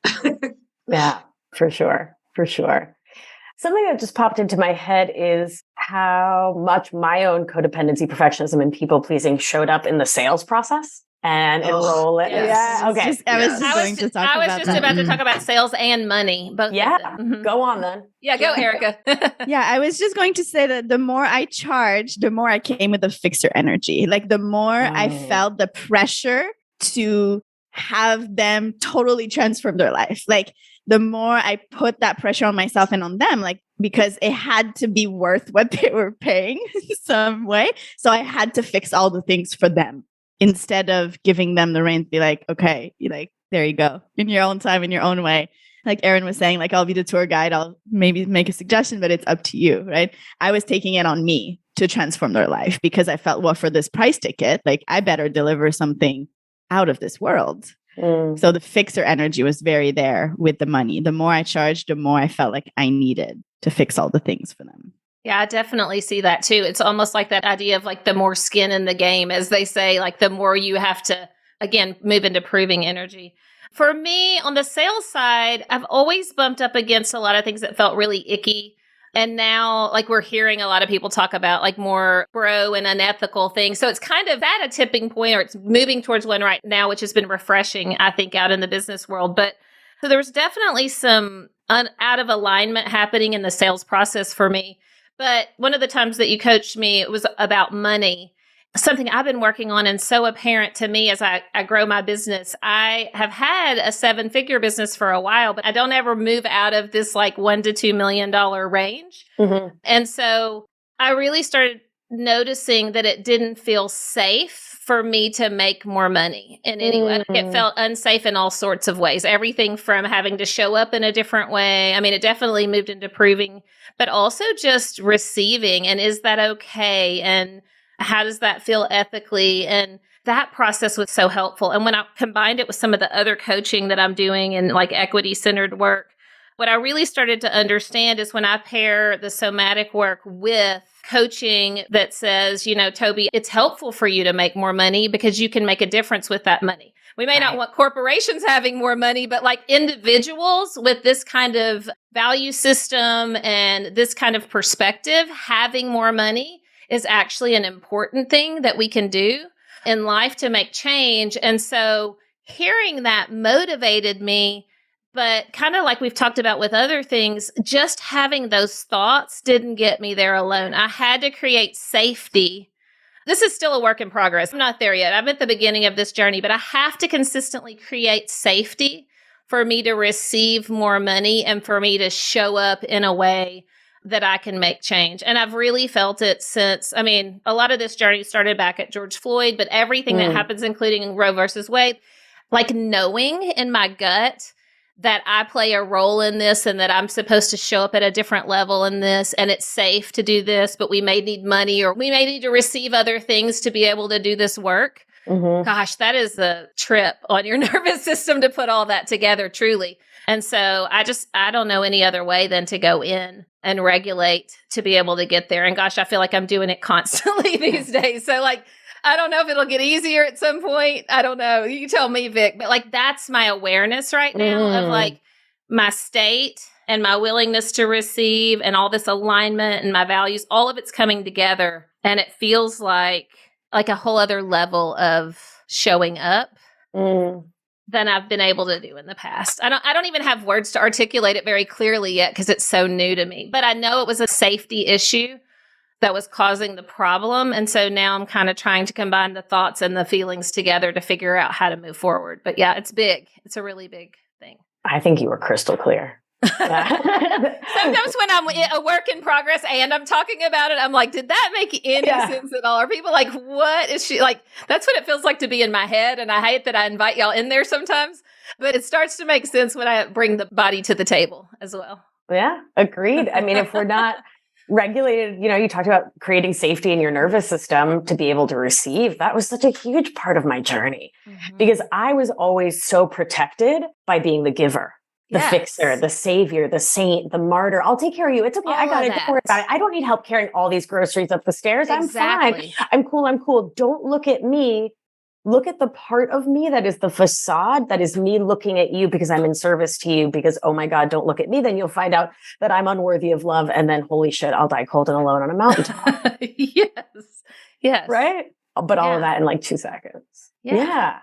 Yeah, for sure. For sure. Something that just popped into my head is how much my own codependency, perfectionism, and people pleasing showed up in the sales process and enroll it. Yes. Yeah. Okay. I was just about to talk about sales and money. Both. Yeah. Go on then. Yeah. Go, Erica. Yeah. I was just going to say that the more I charged, the more I came with the fixer energy. Like the more I felt the pressure to have them totally transform their life. Like the more I put that pressure on myself and on them, like, because it had to be worth what they were paying some way. So I had to fix all the things for them instead of giving them the reins to be like, okay, like, there you go, in your own time, in your own way. Like Erin was saying, like, I'll be the tour guide. I'll maybe make a suggestion, but it's up to you, right? I was taking it on me to transform their life because I felt, well, for this price ticket, like I better deliver something out of this world. So the fixer energy was very there with the money. The more I charged, the more I felt like I needed to fix all the things for them. Yeah, I definitely see that too. It's almost like that idea of like the more skin in the game, as they say, like the more you have to, again, move into proving energy. For me, on the sales side, I've always bumped up against a lot of things that felt really icky. And now, like, we're hearing a lot of people talk about like more bro and unethical things. So it's kind of at a tipping point, or it's moving towards one right now, which has been refreshing, I think, out in the business world. But so there was definitely some out of alignment happening in the sales process for me. But one of the times that you coached me, it was about money. Something I've been working on and so apparent to me as I grow my business. I have had a 7-figure business for a while, but I don't ever move out of this like $1 to $2 million range. And so I really started noticing that it didn't feel safe for me to make more money in any way. It felt unsafe in all sorts of ways. Everything from having to show up in a different way. I mean, it definitely moved into proving, but also just receiving. And is that okay? And how does that feel ethically? And that process was so helpful. And when I combined it with some of the other coaching that I'm doing and like equity-centered work, what I really started to understand is when I pair the somatic work with coaching that says, you know, Toby, it's helpful for you to make more money because you can make a difference with that money. We may not want corporations having more money, but like individuals with this kind of value system and this kind of perspective, having more money is actually an important thing that we can do in life to make change. And so hearing that motivated me. But kind of like we've talked about with other things, just having those thoughts didn't get me there alone. I had to create safety. This is still a work in progress. I'm not there yet. I'm at the beginning of this journey, but I have to consistently create safety for me to receive more money and for me to show up in a way that I can make change. And I've really felt it since, a lot of this journey started back at George Floyd, but everything that happens, including Roe versus Wade, like knowing in my gut that I play a role in this and that I'm supposed to show up at a different level in this and it's safe to do this, but we may need money or we may need to receive other things to be able to do this work. Gosh, that is a trip on your nervous system to put all that together, truly. And so I don't know any other way than to go in and regulate to be able to get there. And gosh, I feel like I'm doing it constantly these days. So like, I don't know if it'll get easier at some point. I don't know. You tell me, Vic. But like, that's my awareness right now of like my state and my willingness to receive and all this alignment and my values. All of it's coming together. And it feels like a whole other level of showing up than I've been able to do in the past. I don't even have words to articulate it very clearly yet because it's so new to me. But I know it was a safety issue that was causing the problem. And so now I'm kind of trying to combine the thoughts and the feelings together to figure out how to move forward. But yeah, it's big. It's a really big thing. I think you were crystal clear. Sometimes when I'm a work in progress and I'm talking about it, I'm like, did that make any sense at all? Are people like, what is she like? That's what it feels like to be in my head. And I hate that I invite y'all in there sometimes, but it starts to make sense when I bring the body to the table as well. Yeah, agreed. If we're not regulated, you talked about creating safety in your nervous system to be able to receive. That was such a huge part of my journey because I was always so protected by being the giver, the fixer, the savior, the saint, the martyr. I'll take care of you. It's okay. I got it. Don't worry about it. I don't need help carrying all these groceries up the stairs. Exactly. I'm fine. I'm cool. Don't look at me. Look at the part of me that is the facade, that is me looking at you because I'm in service to you because, oh my God, don't look at me. Then you'll find out that I'm unworthy of love. And then, holy shit, I'll die cold and alone on a mountaintop. Yes. Right? But all of that in like 2 seconds. Yeah.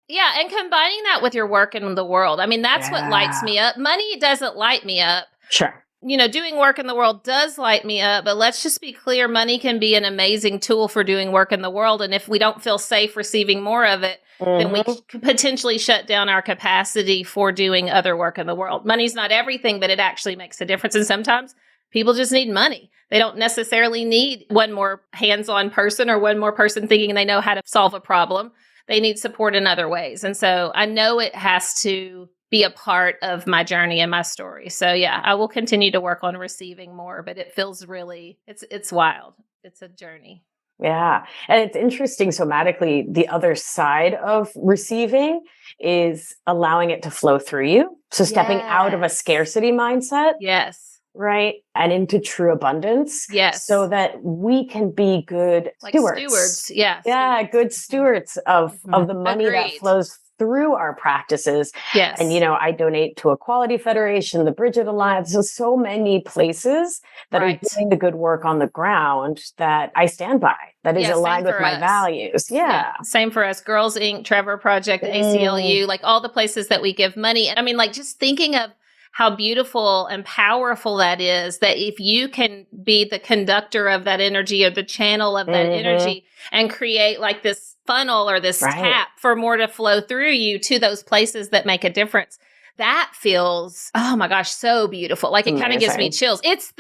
Yeah. And combining that with your work in the world. That's what lights me up. Money doesn't light me up. Sure. Doing work in the world does light me up, but let's just be clear. Money can be an amazing tool for doing work in the world. And if we don't feel safe receiving more of it, then we could potentially shut down our capacity for doing other work in the world. Money's not everything, but it actually makes a difference. And sometimes people just need money. They don't necessarily need one more hands-on person or one more person thinking they know how to solve a problem. They need support in other ways. And so I know it has to be a part of my journey and my story. So yeah, I will continue to work on receiving more, but it feels really, it's wild. It's a journey. Yeah. And it's interesting somatically, the other side of receiving is allowing it to flow through you. So stepping out of a scarcity mindset. Yes. Right. And into true abundance. Yes. So that we can be good stewards. Yeah. Yeah. Good stewards of the money that flows through our practices. Yes. And, I donate to Equality Federation, the Bridget Alliance. There's so many places that are doing the good work on the ground that I stand by, that is aligned with my values. Yeah. Same for us. Girls Inc., Trevor Project, ACLU, like all the places that we give money. And like just thinking of how beautiful and powerful that is, that if you can be the conductor of that energy or the channel of that energy and create like this funnel or this tap for more to flow through you to those places that make a difference, that feels, oh my gosh, so beautiful. Like it kind of gives me chills. It's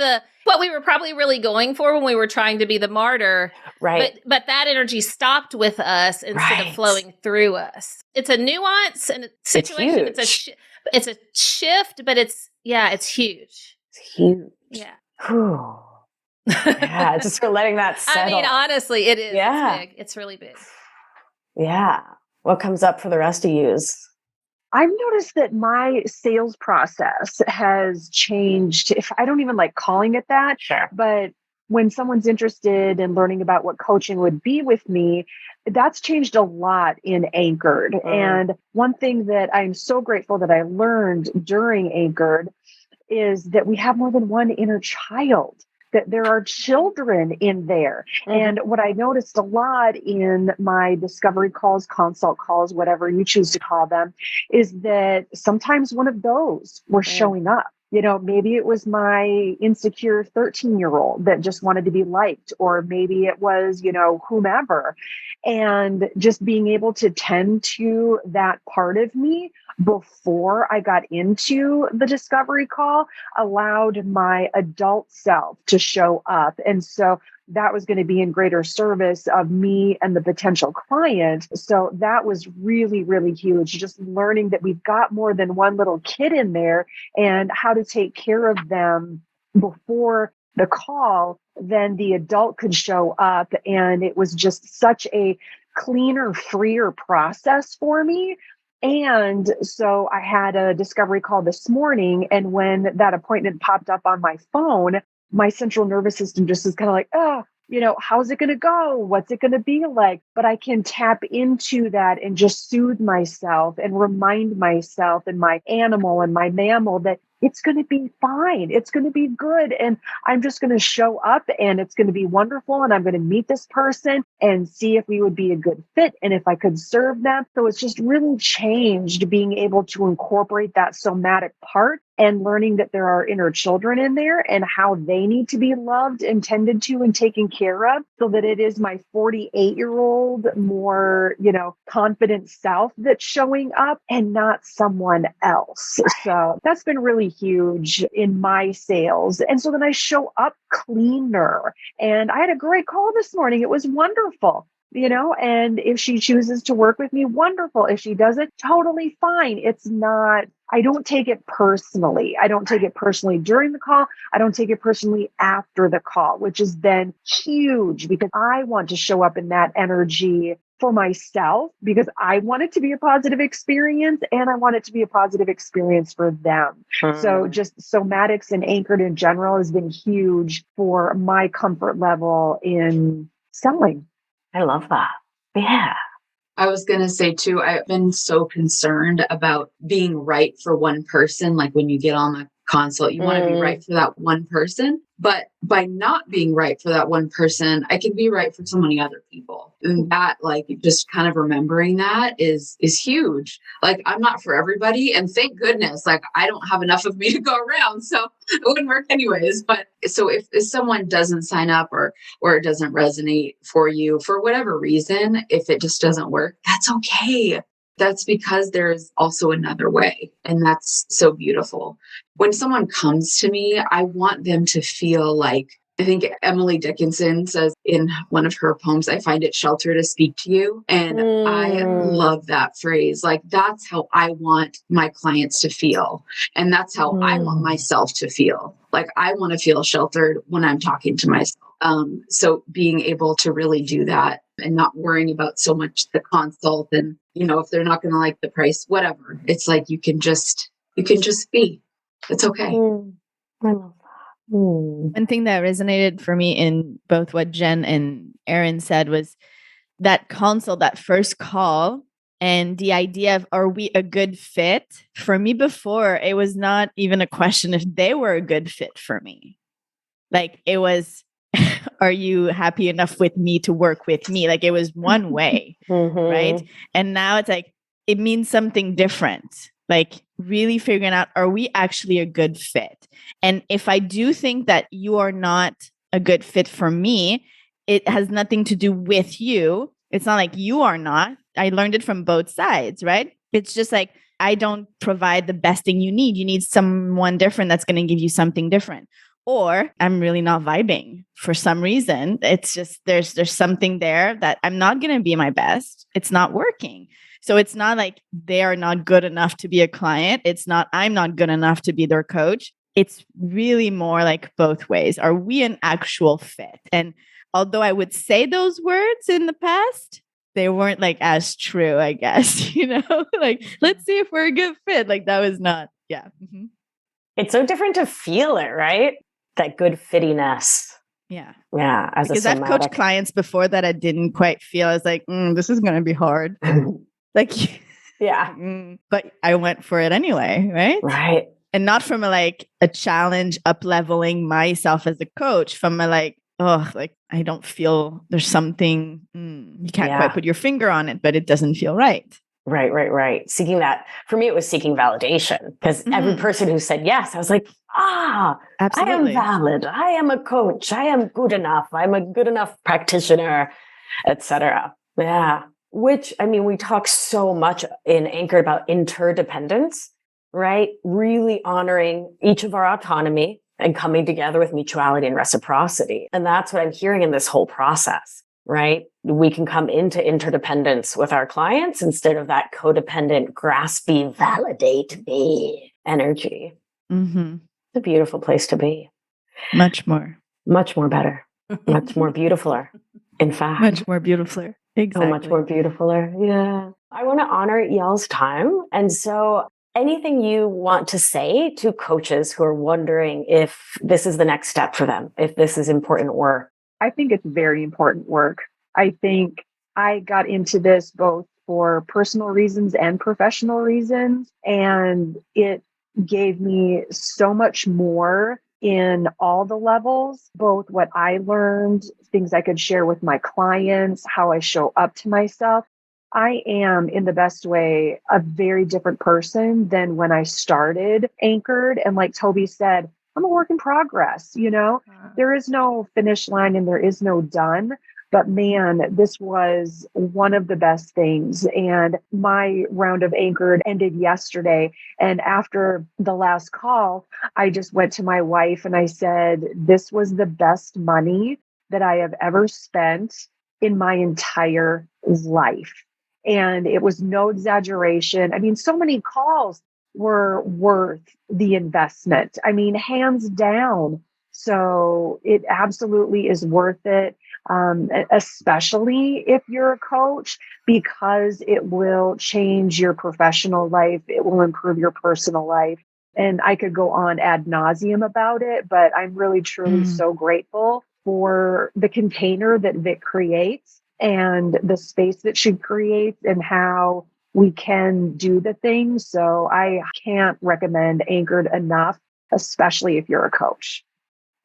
what we were probably really going for when we were trying to be the martyr. Right. But that energy stopped with us instead of flowing through us. It's a nuance and a situation. It's a shift, but it's huge. It's huge. Yeah. Yeah. Just for letting that settle. Honestly, it is. Yeah. It's big. It's really big. Yeah. What comes up for the rest of yous? I've noticed that my sales process has changed. If I don't even like calling it that, sure. But when someone's interested in learning about what coaching would be with me, that's changed a lot in Anchored. And one thing that I'm so grateful that I learned during Anchored is that we have more than one inner child, that there are children in there. And what I noticed a lot in my discovery calls, consult calls, whatever you choose to call them, is that sometimes one of those were showing up. You know, maybe it was my insecure 13-year-old that just wanted to be liked, or maybe it was, you know, whomever. And just being able to tend to that part of me before I got into the discovery call allowed my adult self to show up. And so that was going to be in greater service of me and the potential client. So that was really, really huge. Just learning that we've got more than one little kid in there and how to take care of them before the call, then the adult could show up. And it was just such a cleaner, freer process for me. And so I had a discovery call this morning. And when that appointment popped up on my phone, my central nervous system just is kind of like, oh, you know, how's it going to go? What's it going to be like? But I can tap into that and just soothe myself and remind myself and my animal and my mammal that it's going to be fine. It's going to be good. And I'm just going to show up and it's going to be wonderful. And I'm going to meet this person and see if we would be a good fit and if I could serve them. So it's just really changed being able to incorporate that somatic part and learning that there are inner children in there and how they need to be loved and tended to and taken care of, so that it is my 48-year-old more, you know, confident self that's showing up and not someone else. So that's been really huge in my sales. And so then I show up cleaner. And I had a great call this morning. It was wonderful. You know, and if she chooses to work with me, wonderful. If she doesn't, totally fine. It's not, I don't take it personally. I don't take it personally during the call. I don't take it personally after the call, which is then huge because I want to show up in that energy for myself because I want it to be a positive experience and I want it to be a positive experience for them. So just somatics and Anchored in general has been huge for my comfort level in selling. I love that. Yeah. I was going to say too, I've been so concerned about being right for one person. Like when you get on the consult, you want to be right for that one person. But by not being right for that one person, I can be right for so many other people. And that, like, just kind of remembering that is huge. Like, I'm not for everybody. And thank goodness, like, I don't have enough of me to go around. So it wouldn't work anyways. But so if someone doesn't sign up or it doesn't resonate for you for whatever reason, if it just doesn't work, that's okay. That's because there's also another way. And that's so beautiful. When someone comes to me, I want them to feel like, I think Emily Dickinson says in one of her poems, I find it shelter to speak to you. And I love that phrase. Like, that's how I want my clients to feel. And that's how I want myself to feel. Like, I want to feel sheltered when I'm talking to myself. So being able to really do that and not worrying about so much the consult and, you know, if they're not going to like the price, whatever, it's like, you can just be, it's okay. I love that. One thing that resonated for me in both what Jen and Erin said was that consult, that first call, and the idea of, are we a good fit? For me before, it was not even a question if they were a good fit for me. Like, it was, are you happy enough with me to work with me? Like, it was one way, right? And now it's like, it means something different. Like, really figuring out, are we actually a good fit? And if I do think that you are not a good fit for me, it has nothing to do with you. It's not like you are not. I learned it from both sides, right? It's just like, I don't provide the best thing you need. You need someone different that's going to give you something different. Or I'm really not vibing for some reason. It's just, there's something there that I'm not going to be my best. It's not working. So it's not like they are not good enough to be a client. It's not, I'm not good enough to be their coach. It's really more like both ways. Are we an actual fit? And although I would say those words in the past, they weren't like as true, I guess, you know, like, let's see if we're a good fit. Like, that was not, yeah. It's so different to feel it, right? That good fittiness. Yeah. Yeah. As Because a I've coached somatic. clients before that I didn't quite feel. I was like, this is going to be hard. Like, Yeah. but I went for it anyway. Right. Right. And not from a challenge up leveling myself as a coach, from I don't feel there's something, you can't quite put your finger on it, but it doesn't feel right. Right. Seeking that. For me, it was seeking validation, because every person who said yes, I was like, absolutely. I am valid. I am a coach. I am good enough. I'm a good enough practitioner, etc. Yeah. Which, I mean, we talk so much in Anchored about interdependence, right? Really honoring each of our autonomy and coming together with mutuality and reciprocity. And that's what I'm hearing in this whole process, right? We can come into interdependence with our clients instead of that codependent, graspy, validate me energy. Mm-hmm. It's a beautiful place to be. Much more better, much more beautifuler. In fact, much more beautifuler. Exactly. So much more beautifuler. Yeah. I want to honor y'all's time. And so anything you want to say to coaches who are wondering if this is the next step for them, if this is important work? I think it's very important work. I think I got into this both for personal reasons and professional reasons, and it gave me so much more in all the levels, both what I learned, things I could share with my clients, how I show up to myself. I am, in the best way, a very different person than when I started Anchored. And like Toby said, I'm a work in progress. There is no finish line and there is no done. But man, this was one of the best things. And my round of Anchored ended yesterday. And after the last call, I just went to my wife and I said, this was the best money that I have ever spent in my entire life. And it was no exaggeration. I mean, so many calls were worth the investment. I mean, hands down. So it absolutely is worth it, especially if you're a coach, because it will change your professional life. It will improve your personal life. And I could go on ad nauseum about it, but I'm really, truly so grateful for the container that Vic creates and the space that she creates and how we can do the things. So I can't recommend Anchored enough, especially if you're a coach.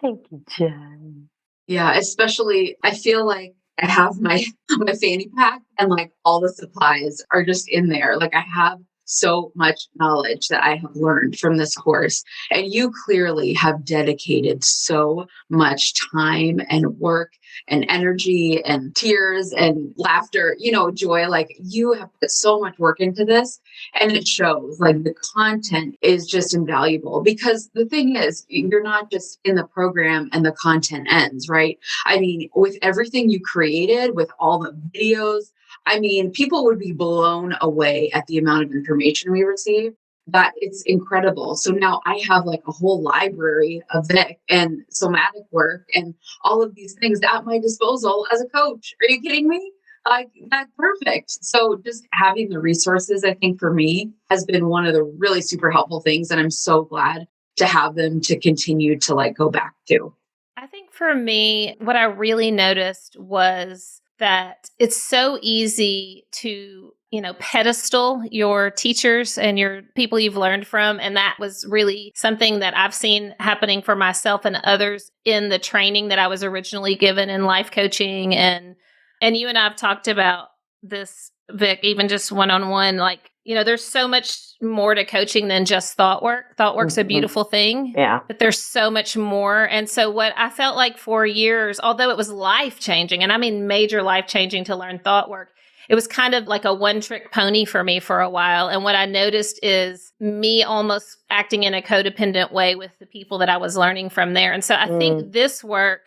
Thank you, Jen. Yeah, especially I feel like I have my fanny pack and like all the supplies are just in there. Like I have so much knowledge that I have learned from this course. And you clearly have dedicated so much time and work and energy and tears and laughter, joy. Like you have put so much work into this and it shows. Like the content is just invaluable, because the thing is, you're not just in the program and the content ends, right? I mean, with everything you created, with all the videos, I mean, people would be blown away at the amount of information we receive. That it's incredible. So now I have like a whole library of Vic and somatic work and all of these things at my disposal as a coach. Are you kidding me? Like that's perfect. So just having the resources, I think for me has been one of the really super helpful things. And I'm so glad to have them to continue to like go back to. I think for me, what I really noticed was that it's so easy to, pedestal your teachers and your people you've learned from. And that was really something that I've seen happening for myself and others in the training that I was originally given in life coaching. And you and I have talked about this, Vic, even just one-on-one, like, there's so much more to coaching than just thought work. Thought work's a beautiful thing. Yeah. But there's so much more. And so what I felt like for years, although it was life-changing, and I mean major life-changing to learn thought work, it was kind of like a one-trick pony for me for a while. And what I noticed is me almost acting in a codependent way with the people that I was learning from there. And so I think this work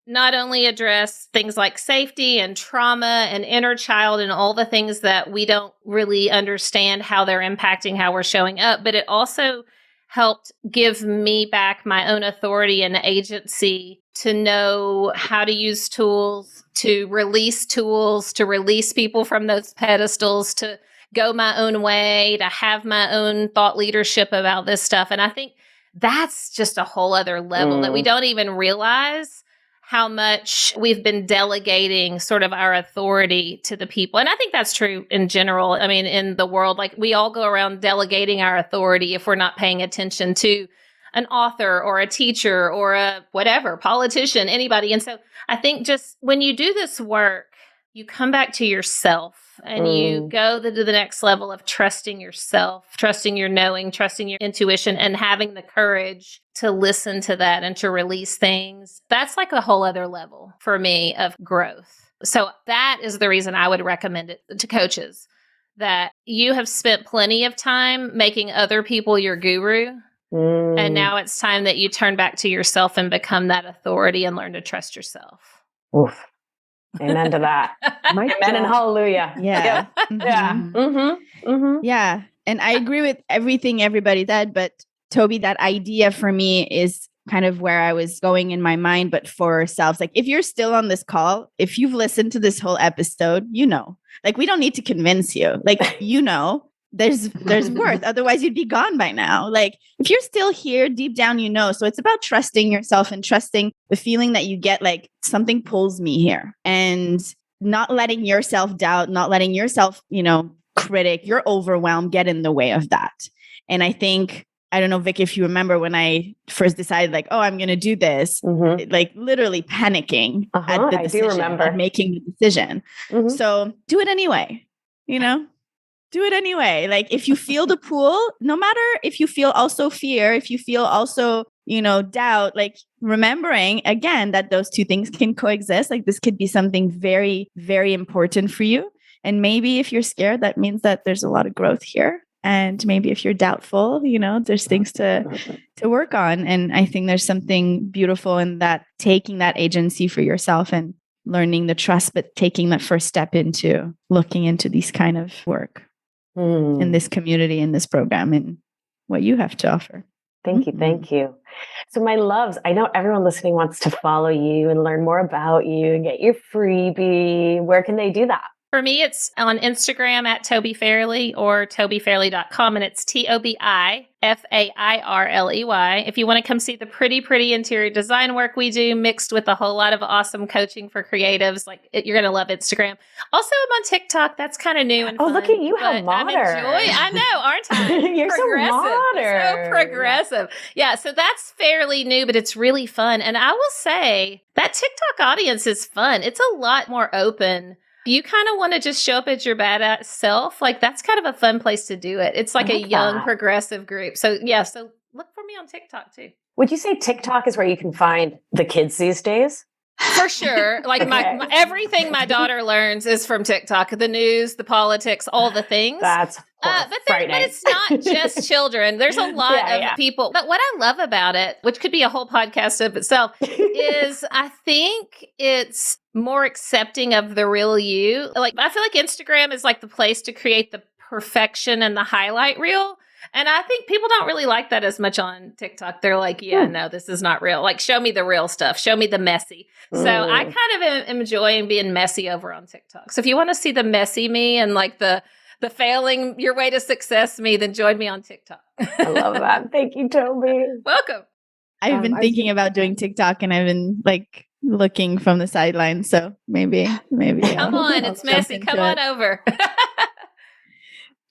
not only address things like safety and trauma and inner child and all the things that we don't really understand how they're impacting how we're showing up, but it also helped give me back my own authority and agency to know how to use tools, to release people from those pedestals, to go my own way, to have my own thought leadership about this stuff. And I think that's just a whole other level that we don't even realize how much we've been delegating sort of our authority to the people. And I think that's true in general. I mean, in the world, like we all go around delegating our authority if we're not paying attention to an author or a teacher or a whatever, politician, anybody. And so I think just when you do this work, you come back to yourself and you go to the next level of trusting yourself, trusting your knowing, trusting your intuition, and having the courage to listen to that and to release things. That's like a whole other level for me of growth. So that is the reason I would recommend it to coaches, that you have spent plenty of time making other people your guru. And now it's time that you turn back to yourself and become that authority and learn to trust yourself. Oof. Amen to that. Amen and hallelujah. Yeah. Yeah. And I agree with everything everybody said, but Toby, that idea for me is kind of where I was going in my mind, but for ourselves. Like if you're still on this call, if you've listened to this whole episode, like we don't need to convince you. Like, there's worth. Otherwise you'd be gone by now. Like if you're still here deep down, So it's about trusting yourself and trusting the feeling that you get, like something pulls me here, and not letting your self-doubt, not letting yourself, critic, your overwhelm get in the way of that. And I think, I don't know, Vic, if you remember when I first decided like, oh, I'm going to do this, like literally panicking at the decision, I do remember making the decision. So do it anyway, Do it anyway. Like if you feel the pull, no matter if you feel also fear, if you feel also, doubt, like remembering again that those two things can coexist. Like this could be something very, very important for you. And maybe if you're scared, that means that there's a lot of growth here. And maybe if you're doubtful, there's things to work on. And I think there's something beautiful in that, taking that agency for yourself and learning the trust, but taking that first step into looking into these kind of work. In this community, in this program, and what you have to offer. Thank you. Thank you. So my loves, I know everyone listening wants to follow you and learn more about you and get your freebie. Where can they do that? For me, it's on Instagram at Toby Fairley or tobyfairley.com, and it's TOBIFAIRLEY. If you want to come see the pretty interior design work we do, mixed with a whole lot of awesome coaching for creatives, you're going to love Instagram. Also, I'm on TikTok. That's kind of new and fun. Oh, look at you, how modern. I know, aren't I? You're so modern. So progressive. Yeah, so that's fairly new, but it's really fun. And I will say that TikTok audience is fun. It's a lot more open. You kind of want to just show up as your badass self. Like that's kind of a fun place to do it. It's like a young progressive group. So yeah, so look for me on TikTok too. Would you say TikTok is where you can find the kids these days? For sure. Like my everything my daughter learns is from TikTok, the news, the politics, all the things. That's but it's not just children. There's a lot of people. But what I love about it, which could be a whole podcast of itself, is I think it's more accepting of the real you. Like I feel like Instagram is like the place to create the perfection and the highlight reel. And I think people don't really like that as much on TikTok. They're like, no, this is not real. Like, show me the real stuff. Show me the messy. So I kind of am enjoying being messy over on TikTok. So if you want to see the messy me and like the failing your way to success me, then join me on TikTok. I love that. Thank you, Toby. Welcome. I've been thinking about doing TikTok and I've been like looking from the sidelines. So maybe. Come on, it's messy. Come on over.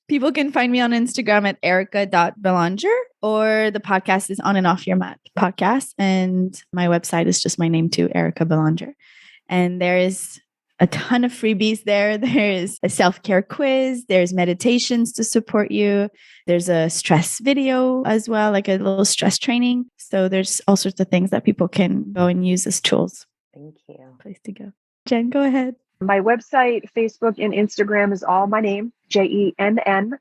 People can find me on Instagram at erica.belanger, or the podcast is On and Off Your Mat podcast. And my website is just my name too, Erica Belanger. And there is a ton of freebies there. There is a self-care quiz. There's meditations to support you. There's a stress video as well, like a little stress training. So there's all sorts of things that people can go and use as tools. Thank you. Place to go. Jen, go ahead. My website, Facebook, and Instagram is all my name, JENNBARON.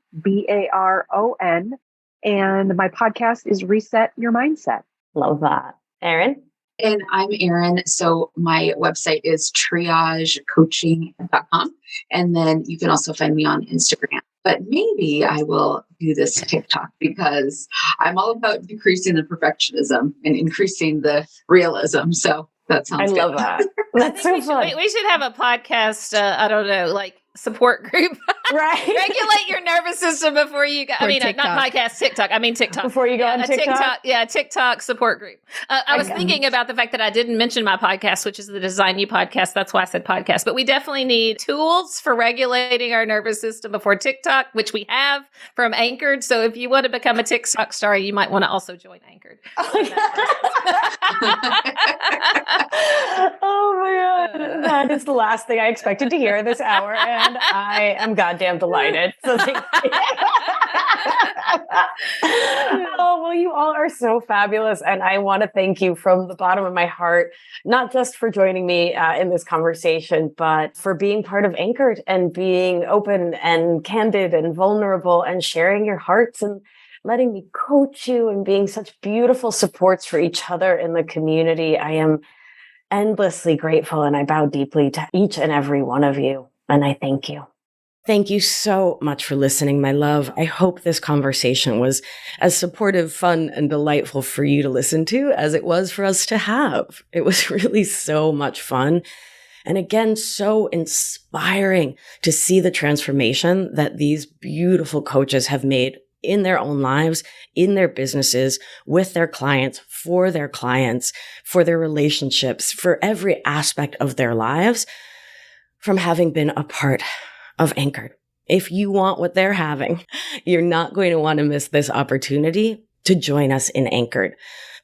And my podcast is Reset Your Mindset. Love that. Erin? And I'm Erin. So my website is triagecoaching.com. And then you can also find me on Instagram. But maybe I will do this TikTok because I'm all about decreasing the perfectionism and increasing the realism. So that sounds good. I love that. That's so fun. We should have a podcast, I don't know, like support group. Right. Regulate your nervous system before you go. I mean, not podcast, TikTok. I mean, TikTok. Before you go on TikTok? TikTok support group. I was thinking about the fact that I didn't mention my podcast, which is the Design You podcast. That's why I said podcast. But we definitely need tools for regulating our nervous system before TikTok, which we have from Anchored. So if you want to become a TikTok star, you might want to also join Anchored. Oh my God. That is the last thing I expected to hear this hour. And I am goddamn delighted. So thank you. Oh, well, you all are so fabulous. And I want to thank you from the bottom of my heart, not just for joining me in this conversation, but for being part of Anchored and being open and candid and vulnerable and sharing your hearts and letting me coach you and being such beautiful supports for each other in the community. I am endlessly grateful, and I bow deeply to each and every one of you. And I thank you. Thank you so much for listening, my love. I hope this conversation was as supportive, fun, and delightful for you to listen to as it was for us to have. It was really so much fun. And again, so inspiring to see the transformation that these beautiful coaches have made in their own lives, in their businesses, with their clients, for their relationships, for every aspect of their lives from having been a part of Anchored. If you want what they're having, you're not going to want to miss this opportunity to join us in Anchored.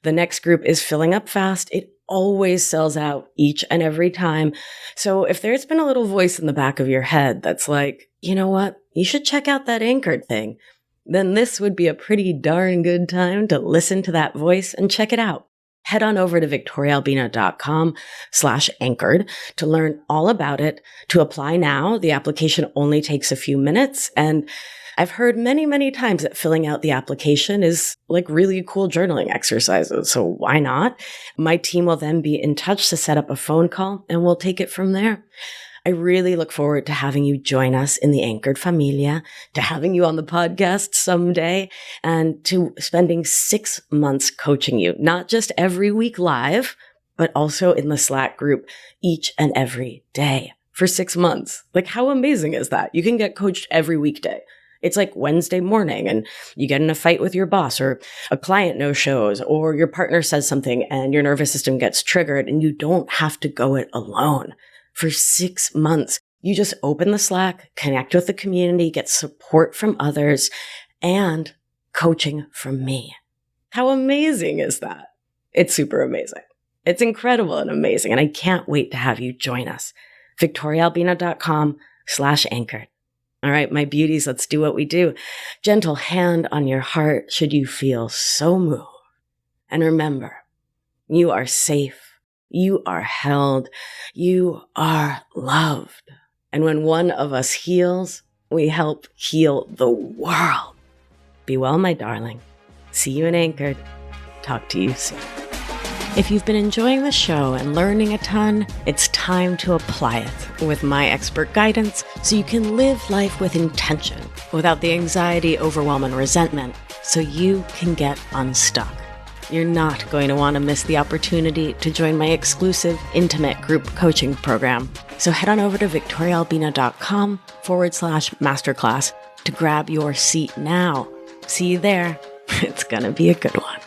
The next group is filling up fast. It always sells out each and every time. So if there's been a little voice in the back of your head that's like, you know what, you should check out that Anchored thing, then this would be a pretty darn good time to listen to that voice and check it out. Head on over to victoriaalbina.com/anchored to learn all about it. To apply now, the application only takes a few minutes. And I've heard many, many times that filling out the application is like really cool journaling exercises. So why not? My team will then be in touch to set up a phone call and we'll take it from there. I really look forward to having you join us in the Anchored Familia, to having you on the podcast someday, and to spending 6 months coaching you, not just every week live, but also in the Slack group each and every day for 6 months. Like, how amazing is that? You can get coached every weekday. It's like Wednesday morning and you get in a fight with your boss, or a client no shows, or your partner says something and your nervous system gets triggered and you don't have to go it alone. For 6 months, you just open the Slack, connect with the community, get support from others, and coaching from me. How amazing is that? It's super amazing. It's incredible and amazing. And I can't wait to have you join us. victoriaalbina.com/anchored. All right, my beauties, let's do what we do. Gentle hand on your heart should you feel so moved. And remember, you are safe. You are held. You are loved. And when one of us heals, we help heal the world. Be well, my darling. See you in Anchored. Talk to you soon. If you've been enjoying the show and learning a ton, it's time to apply it with my expert guidance so you can live life with intention without the anxiety, overwhelm, and resentment, so you can get unstuck. You're not going to want to miss the opportunity to join my exclusive, intimate group coaching program. So head on over to victoriaalbina.com/masterclass to grab your seat now. See you there. It's going to be a good one.